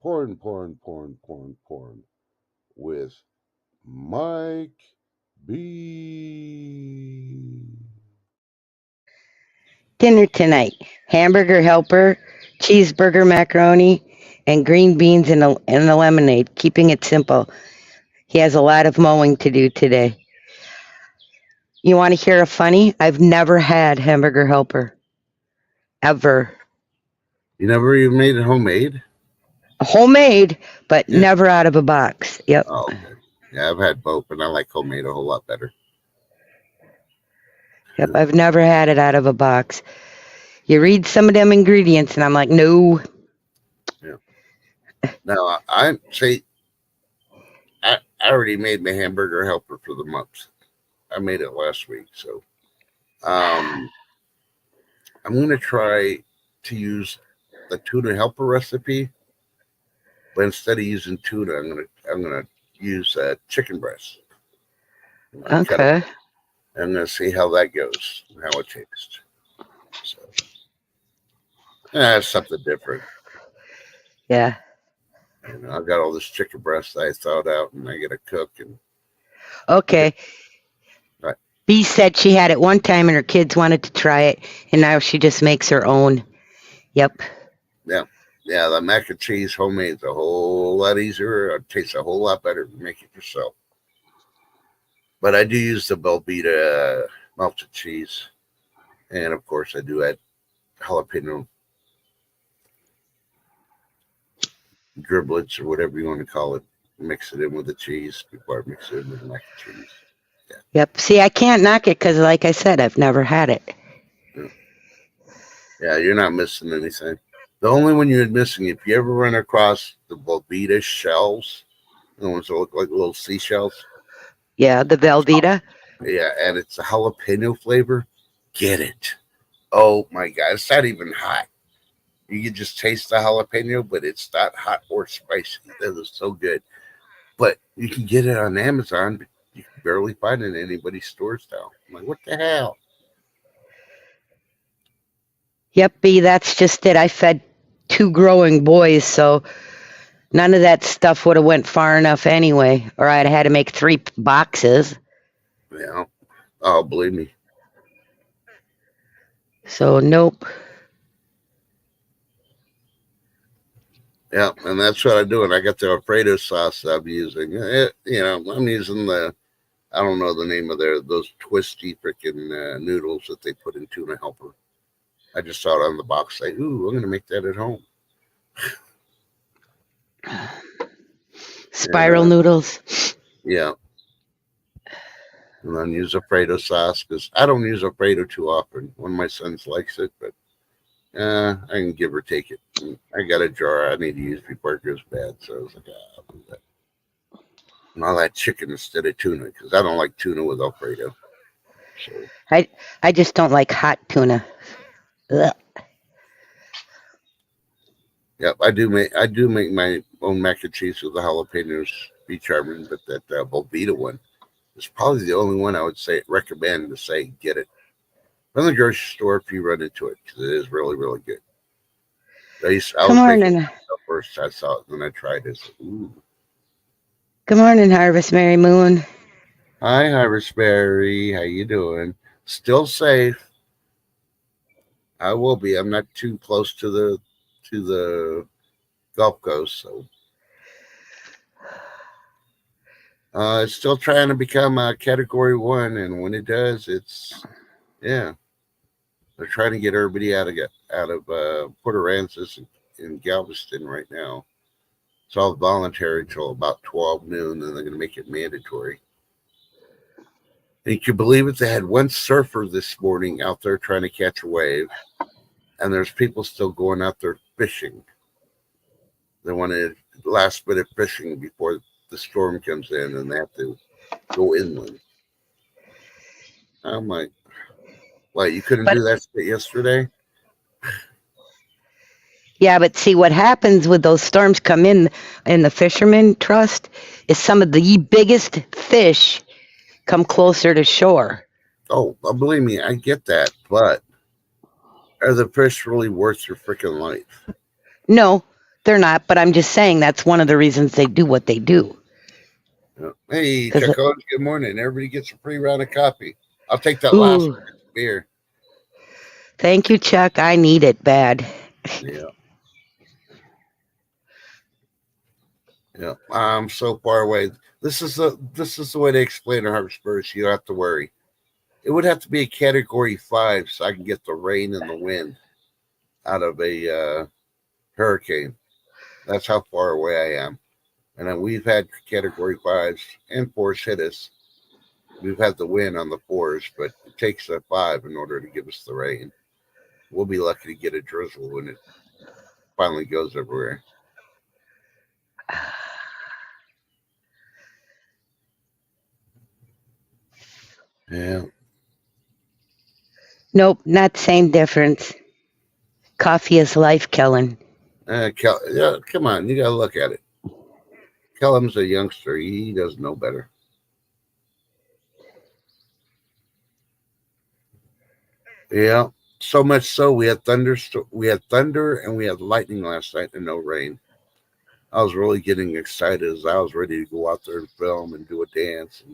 Porn. With Mike B. Dinner tonight, hamburger helper, cheeseburger macaroni, and green beans and a lemonade, keeping it simple. He has a lot of mowing to do today. You want to hear a funny? I've never had hamburger helper. Ever. You never even made it homemade? Homemade, but Yeah. never out of a box. Yep. Oh, okay. Yeah, I've had both, and I like homemade a whole lot better. Yep, I've never had it out of a box. You read some of them ingredients, and I'm like, no. Now I say I already made my hamburger helper for the month. I made it last week, so I'm gonna try to use the tuna helper recipe, but instead of using tuna, I'm gonna use chicken breast. Okay. I'm gonna see how that goes, and how it tastes. So something different. Yeah. You know, I got all this chicken breast I thawed out, and I gotta cook. And Okay. Right. Bee said she had it one time and her kids wanted to try it, and now she just makes her own. Yep. yeah, the mac and cheese homemade is a whole lot easier. It tastes a whole lot better than make it yourself. But I do use the Velveeta melted cheese, and of course I do add jalapeno driblets or whatever you want to call it. Mix it in with the cheese before I mix it in with the mac and cheese. Yep. See, I can't knock it because, like I said, I've never had it. Yeah, you're not missing anything. The only one you're missing, if you ever run across the Velveeta shells, the ones that look like little seashells. Yeah, the Velveeta. Yeah, and it's a jalapeno flavor. Get it. Oh my God, it's not even hot. You can just taste the jalapeno, but it's not hot or spicy. That is so good. But you can get it on Amazon, but you can barely find it in anybody's stores now. I'm like, what the hell? Yep, Bee, that's just it. I fed 2 growing boys, so none of that stuff would have went far enough anyway, or I'd had to make 3 boxes. Yeah. Oh, believe me. So nope. Yeah, and that's what I'm doing. I got the Alfredo sauce that I'm using. I'm using I don't know the name of those twisty freaking noodles that they put in tuna helper. I just saw it on the box. Say, ooh, I'm going to make that at home. Spiral noodles. Yeah. And then use Alfredo sauce because I don't use Alfredo too often. One of my sons likes it, but I can give or take it. I got a jar I need to use before it goes bad. So I was like, I'll do that. And all that chicken instead of tuna because I don't like tuna with Alfredo. So. I just don't like hot tuna. Ugh. Yep, I do make my own mac and cheese with the jalapenos, be charming, but that Velveeta one is probably the only one I would recommend to say get it from the grocery store if you run into it because it is really, really good. I was making it first. I saw it and then I tried it. Ooh. Good morning, Harvest Mary Moon. Hi, Harvest Mary. How you doing? Still safe. I will be. I'm not too close to the Gulf Coast, so it's still trying to become a Category 1, and when it does, they're trying to get everybody out of Port Aransas and Galveston right now. It's all voluntary until about 12 noon, and they're going to make it mandatory. And you can believe it, they had one surfer this morning out there trying to catch a wave, and there's people still going out there fishing. They wanted last minute fishing before the storm comes in, and they have to go inland. I'm like, what, you couldn't do that yesterday? Yeah, but see what happens with those storms come in the Fisherman Trust is some of the biggest fish come closer to shore. Oh, believe me, I get that, but are the fish really worth your freaking life? No, they're not, but I'm just saying that's one of the reasons they do what they do. Yeah. Hey, Chuck, good morning. Everybody gets a free round of coffee. I'll take that last beer. Thank you, Chuck. I need it bad. Yeah. Yeah. I'm so far away. This is the way they explain to Harvestburg. You don't have to worry. It would have to be a Category 5 so I can get the rain and the wind out of a hurricane. That's how far away I am. And then we've had Category 5s and 4s hit us. We've had the wind on the 4s, but it takes a 5 in order to give us the rain. We'll be lucky to get a drizzle when it finally goes everywhere. Yeah. Nope, not same difference. Coffee is life, Kellen. Yeah, come on, you gotta look at it. Kellum's a youngster. He doesn't know better. Yeah, so much so we had thunder, and we had lightning last night, and no rain. I was really getting excited as I was ready to go out there and film and do a dance,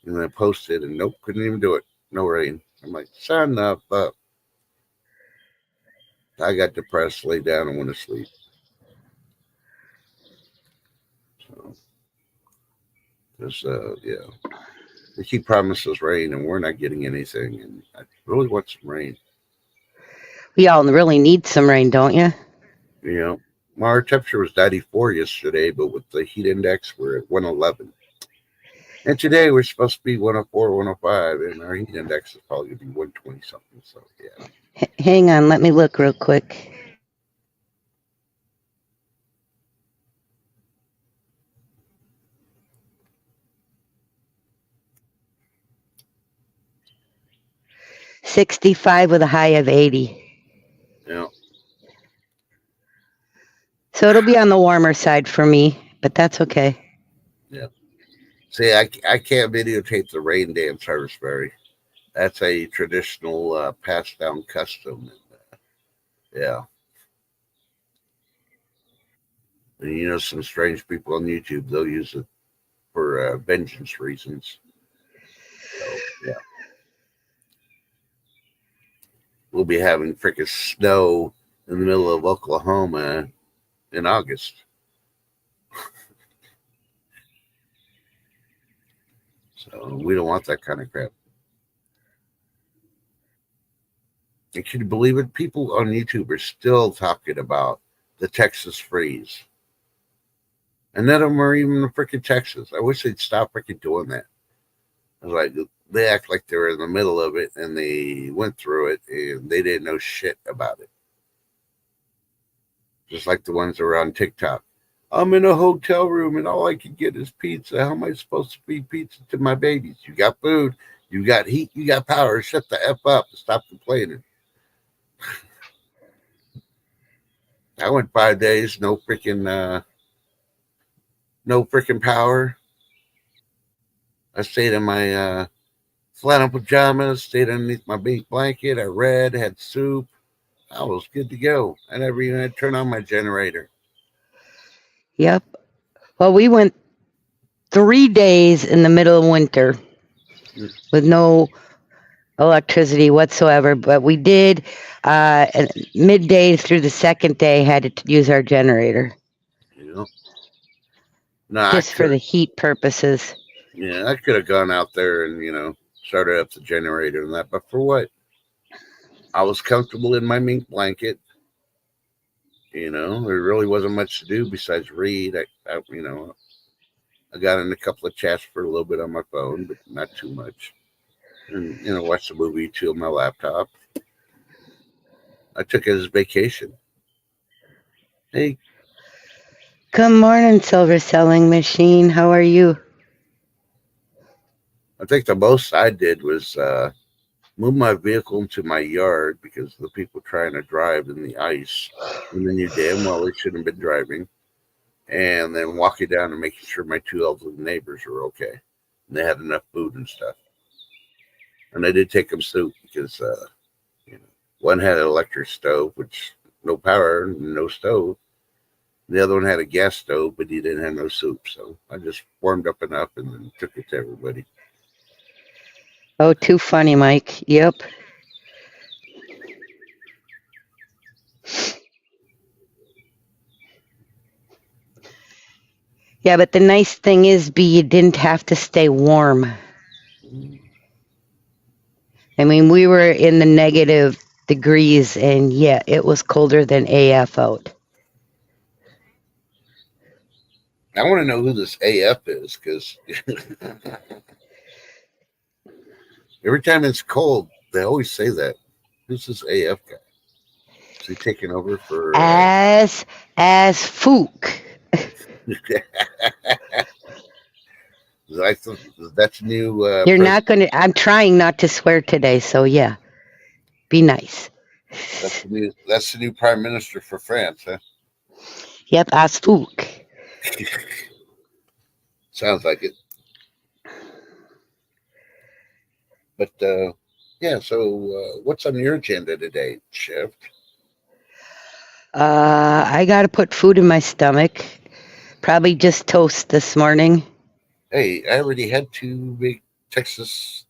and I posted, and nope, couldn't even do it. No rain. I'm like, son of a. I got depressed, laid down, and went to sleep. So, because yeah, they keep promising us rain, and we're not getting anything. And I really want some rain. We all really need some rain, don't you? You know, our temperature was 94 yesterday, but with the heat index, we're at 111. And today we're supposed to be 104, 105, and our heat index is probably going to be 120 something. So, yeah. Hang on, let me look real quick. $65 with a high of 80. Yeah. So it'll be on the warmer side for me, but that's okay. Yeah. See, I can't videotape the rain dance, Harvestberry. That's a traditional passed down custom. Yeah. And you know, some strange people on YouTube, they'll use it for vengeance reasons. So, yeah. We'll be having freaking snow in the middle of Oklahoma in August. So we don't want that kind of crap. And can you believe it? People on YouTube are still talking about the Texas freeze. And none of them are even in freaking Texas. I wish they'd stop freaking doing that. I was like, they act like they were in the middle of it and they went through it and they didn't know shit about it. Just like the ones that were on TikTok. I'm in a hotel room and all I can get is pizza. How am I supposed to feed pizza to my babies? You got food, you got heat, you got power. Shut the F up and stop complaining. I went 5 days, no freaking power. I stayed in my flannel pajamas, stayed underneath my big blanket. I read, had soup. I was good to go. I never even had to turn on my generator. Yep. Well, we went 3 days in the middle of winter with no electricity whatsoever, but we did midday through the second day had to use our generator. Yeah. No, just for the heat purposes. Yeah, I could have gone out there and, started up the generator and that, but for what? I was comfortable in my mink blanket. There really wasn't much to do besides read. I got in a couple of chats for a little bit on my phone, but not too much. And, watched a movie too on my laptop. I took it as vacation. Hey. Good morning, Silver Selling Machine. How are you? I think the most I did was move my vehicle into my yard because the people trying to drive in the ice, and then you damn well they shouldn't have been driving, and then walking down and making sure my 2 elderly neighbors were okay and they had enough food and stuff. And I did take them soup because one had an electric stove, which no power, no stove. The other one had a gas stove, but he didn't have no soup, so I just warmed up enough and then took it to everybody. Oh, too funny, Mike. Yep. Yeah, but the nice thing is, you didn't have to stay warm. I mean, we were in the negative degrees, and yeah, it was colder than AF out. I want to know who this AF is, because Every time it's cold, they always say that. Who's this AF guy? Is he taking over for? As Fook. That's new. You're not gonna. I'm trying not to swear today, so yeah, be nice. That's the new prime minister for France, huh? Yep, as Fook. Sounds like it. But yeah. So what's on your agenda today, Chef? I gotta put food in my stomach. Probably just toast this morning. Hey, I already had 2 big Texas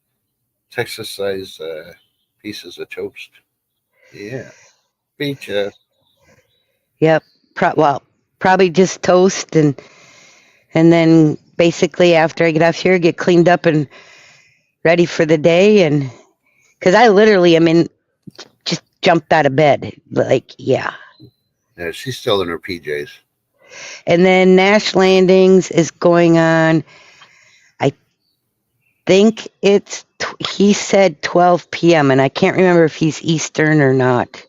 size pieces of toast. Yeah, beat ya. Yep. Probably just toast and then basically after I get off here, get cleaned up and ready for the day. And because I literally, just jumped out of bed. Like, yeah. Yeah, she's still in her PJs. And then Nash Landings is going on. I think he said 12 p.m. and I can't remember if he's Eastern or not.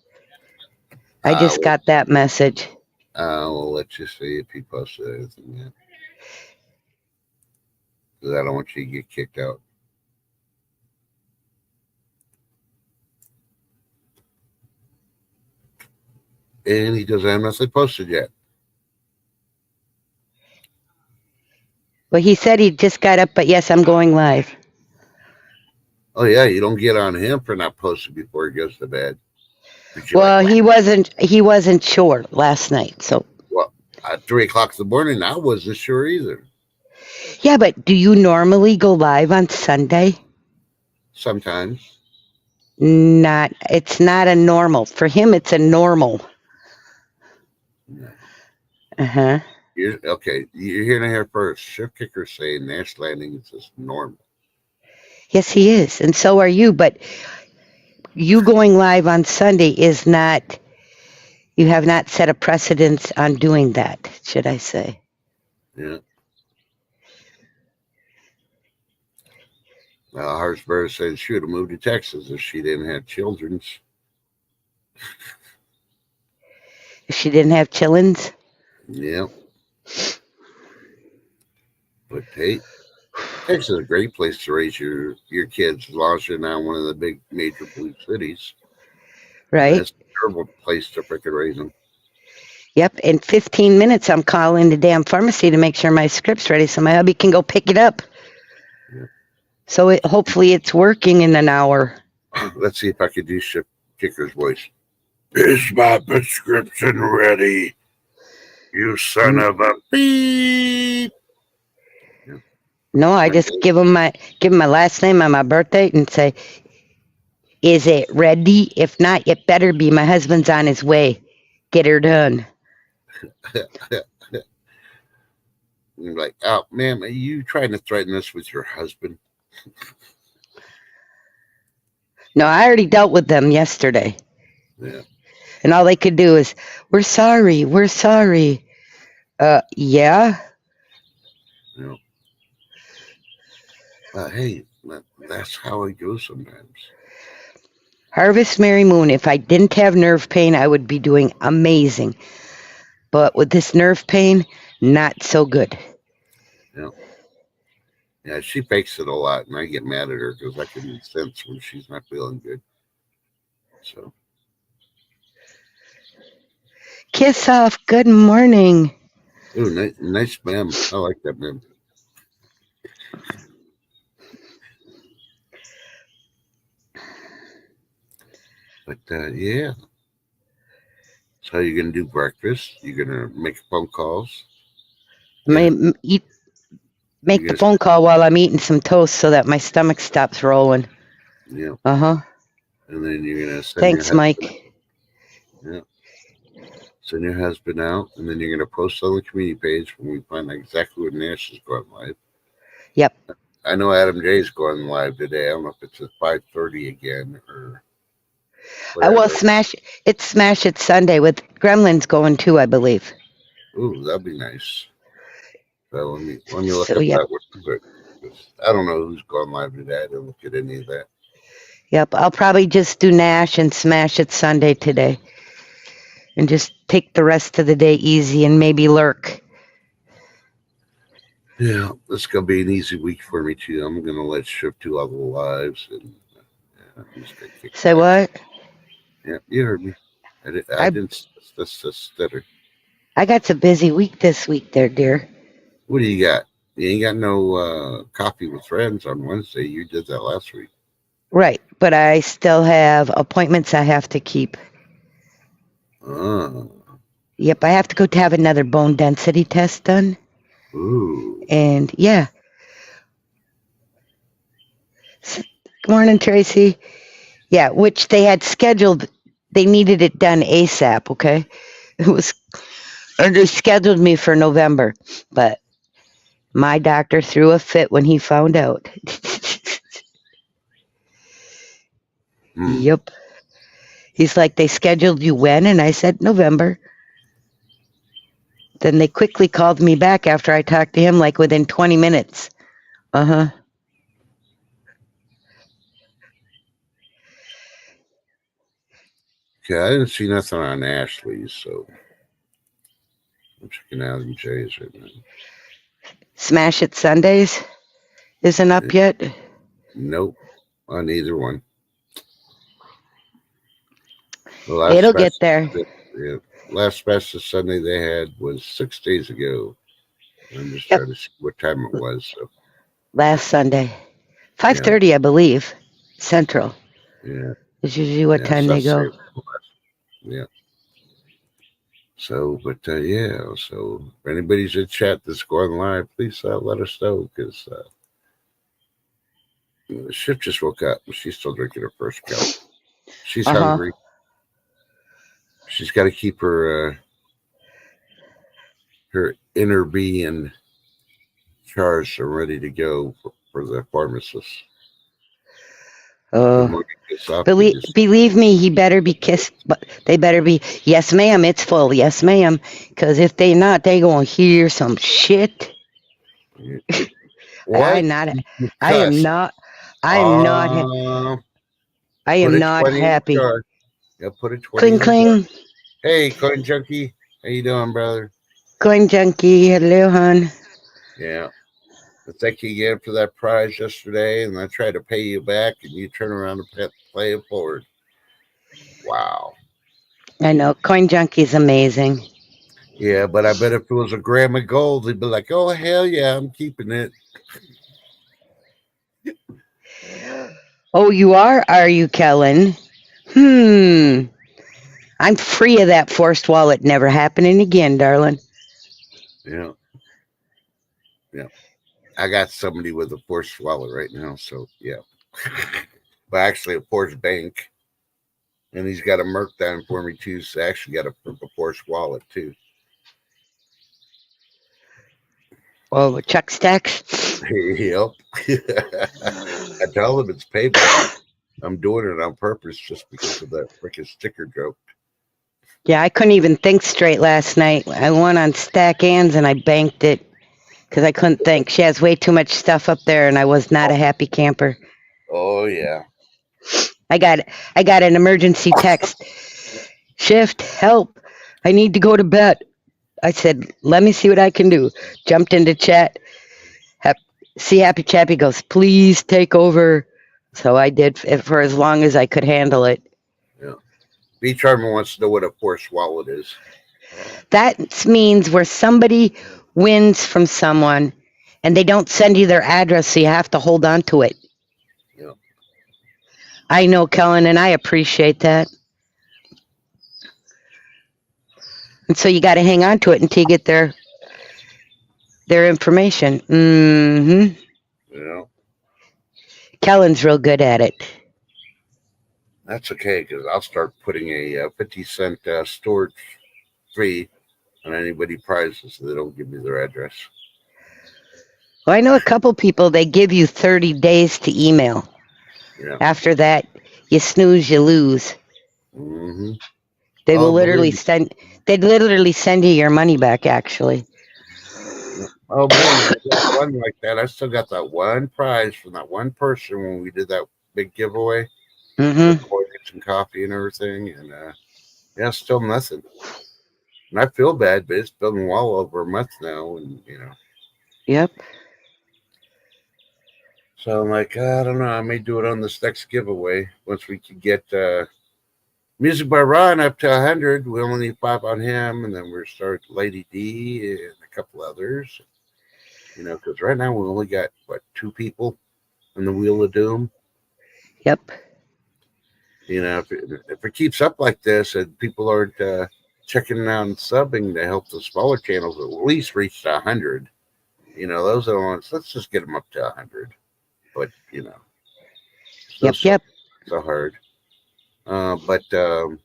I just got that message. We'll let you see if he posted anything yet. Because I don't want you to get kicked out. And he doesn't have nothing posted yet. Well, he said he just got up, but yes, I'm going live. Oh yeah, you don't get on him for not posting before he goes to bed. Well, he wasn't sure last night, so. Well, at 3:00 in the morning, I wasn't sure either. Yeah, but do you normally go live on Sunday? Sometimes. It's not a normal. For him, it's a normal. No. Uh-huh. You're hearing it here first. Chef Kicker saying Nash Landing is just normal. Yes, he is, and so are you, but you going live on Sunday is not, you have not set a precedence on doing that, should I say. Yeah. Well, Hartsburg said she would have moved to Texas if she didn't have children. If she didn't have chillins? Yeah. But hey, Texas is a great place to raise your kids as long as you're not one of the big major blue cities. Right. It's a terrible place to freaking raise them. Yep. In 15 minutes, I'm calling the damn pharmacy to make sure my script's ready so my hubby can go pick it up. Yeah. So hopefully it's working in an hour. Let's see if I could do Chef Kicker's voice. Is my prescription ready? You son of a beep. Yeah. No, I just give him my last name on my birthday and say, "Is it ready? If not, it better be. My husband's on his way. Get her done." You're like, oh, ma'am, are you trying to threaten us with your husband? No, I already dealt with them yesterday. Yeah. And all they could do is, we're sorry. Yeah. You know. Hey, that's how it goes sometimes. Harvest Mary Moon, if I didn't have nerve pain, I would be doing amazing. But with this nerve pain, not so good. Yeah. Yeah, she fakes it a lot, and I get mad at her because I can sense when she's not feeling good. So. Kiss off. Good morning. Ooh, nice ma'am. I like that ma'am. But yeah. So how you gonna do breakfast? You gonna make phone calls? Make the phone call while I'm eating some toast so that my stomach stops rolling. Yeah. Uh-huh. And then you're gonna send Thanks, Mike. Yeah. Send your husband out, and then you're gonna post on the community page when we find out exactly what Nash is going live. Yep. I know Adam J's going live today. I don't know if it's at 5:30 again or. I will Smash It Sunday with Gremlins going too, I believe. Ooh, that'd be nice. So let me look So, up yeah. that one quick. I don't know who's going live today. I didn't look at any of that. Yep, I'll probably just do Nash and Smash It Sunday today. And just take the rest of the day easy and maybe lurk. Yeah, this is gonna be an easy week for me too. I'm gonna let Shift do all the lives and I'm just gonna kick Say back. what? Yeah, you heard me. I didn't stutter. I got a busy week this week there, dear. What do you got? You ain't got no coffee with friends on Wednesday. You did that last week. Right, but I still have appointments I have to keep. Oh, Yep, I have to go to have another bone density test done. ooh. And yeah. Good morning, Tracy. Yeah, which they had scheduled. They needed it done ASAP, okay? It was, and they scheduled me for November, but my doctor threw a fit when he found out. Hmm. Yep. He's like, they scheduled you when? And I said, November. Then they quickly called me back after I talked to him, like within 20 minutes. Uh-huh. Okay, I didn't see nothing on Ashley's, so I'm checking out MJ's right now. Smash It Sundays isn't up yet. Nope, on either one. It'll get there. Yeah, last special Sunday they had was 6 days ago. I'm just trying to see what time it was. So, Last Sunday. 5:30, I believe. Central. yeah. Is usually what Yeah, time so they I'll go. say- Yeah. So, but yeah, so if anybody's in chat that's going live, please let us know because Shift just woke up and she's still drinking her first cup. She's hungry. She's got to keep her her inner being charged and ready to go for the pharmacist. Oh, believe me, he better be kissed. But they better be. Yes, ma'am. It's full. Yes, ma'am. Because if they not, they gonna hear some shit. What? I am not. I am not happy. Yeah, put a 20. Cling cling. Hey, Coin Junkie. How you doing, brother? Coin Junkie. Hello, hon. Yeah. I thank you again for that prize yesterday, and I tried to pay you back, and you turn around and play it forward. Wow. I know. Coin Junkie's amazing. Yeah, but I bet if it was a gram of gold, they'd be like, oh, hell yeah, I'm keeping it. Oh, you are you, Kellen? I'm free of that forced wallet. Never happening again, darling. Yeah. Yeah. I got somebody with a forced wallet right now, so yeah. But actually a forced bank. And he's got a Merc down for me too, so I actually got a forced wallet too. Oh, Chuck Stacks? Yep. I tell them it's payback. I'm doing it on purpose just because of that freaking sticker joke. Yeah, I couldn't even think straight last night. I went on Stack Ann's and I banked it because I couldn't think. She has way too much stuff up there and I was not a happy camper. Oh, yeah. I got an emergency text. Shift, help. I need to go to bed. I said, let me see what I can do. Jumped into chat. See Happy Chappy goes, please take over. So I did it for as long as I could handle it. Yeah. B Charmer wants to know what a forced wallet is. That means where somebody wins from someone and they don't send you their address, so you have to hold on to it. Yeah. I know, Kellen, and I appreciate that. And so you got to hang on to it until you get their information. Mm-hmm. Yeah. Kellen's real good at it. That's okay, because I'll start putting a 50-cent storage fee on anybody prizes so they don't give me their address. Well, I know a couple people, they give you 30 days to email. Yeah. After that, you snooze, you lose. Mm-hmm. They will literally send you your money back, actually. Oh, man, I got one like that. I still got that one prize from that one person when we did that big giveaway. Mm-hmm. toilets and coffee and everything, and yeah, still nothing. And I feel bad, but it's been well over a month now, and Yep. so I'm like, I don't know, I may do it on this next giveaway once we can get Music by Ron up to 100. We only need 5 on him, and then we'll start Lady D and a couple others. Because right now we only got 2 people on the Wheel of Doom. Yep. If it keeps up like this and people aren't checking out and subbing to help the smaller channels at least reach to 100, those are the ones. Let's just get them up to 100. But Yep. so hard. But yeah, I'm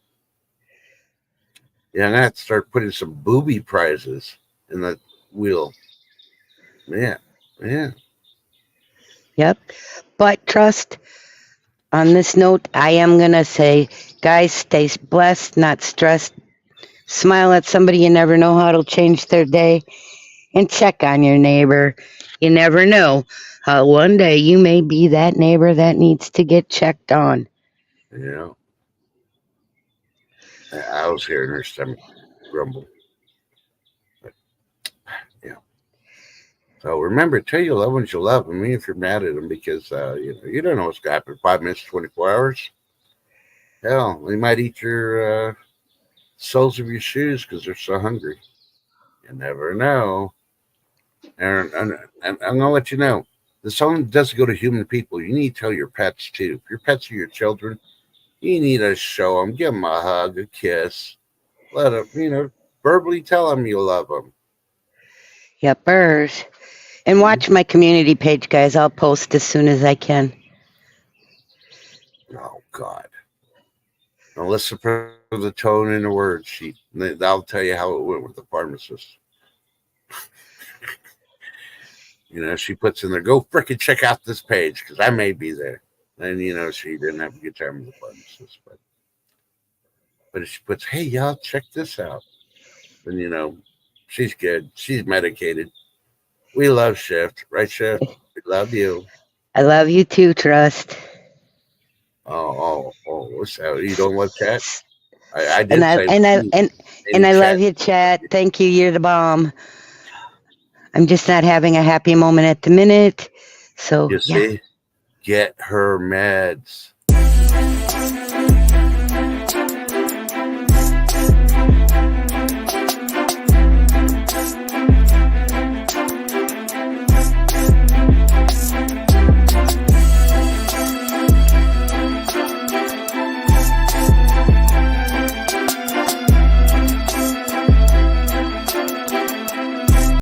gonna have to start putting some booby prizes in the wheel. Yeah. Yep. But trust, on this note, I am going to say, guys, stay blessed, not stressed. Smile at somebody. You never know how it'll change their day. And check on your neighbor. You never know how one day you may be that neighbor that needs to get checked on. Yeah. I was hearing her stomach grumble. But, yeah. So remember, tell your loved ones you love them, even if you're mad at them, because you don't know what's going to happen in 5 minutes, 24 hours. Hell, they might eat your soles of your shoes because they're so hungry. You never know. And I'm going to let you know, this only doesn't go to human people. You need to tell your pets, too. If your pets are your children, you need to show them, give them a hug, a kiss. Let them, verbally tell them you love them. Yepers. And watch my community page, guys. I'll post as soon as I can. Oh, God. Now listen for the tone and the words. That'll tell you how it went with the pharmacist. She puts in there, go frickin' check out this page because I may be there. And, she didn't have a good time with the pharmacist. But if she puts, hey, y'all, check this out. Then, she's good. She's medicated. We love Shift. Right, Shift? We love you. I love you too, Trust. Oh, what's that? You don't love chat? I did And I love you, Chat. Thank you. You're the bomb. I'm just not having a happy moment at the minute. So, You yeah. see? Get her meds.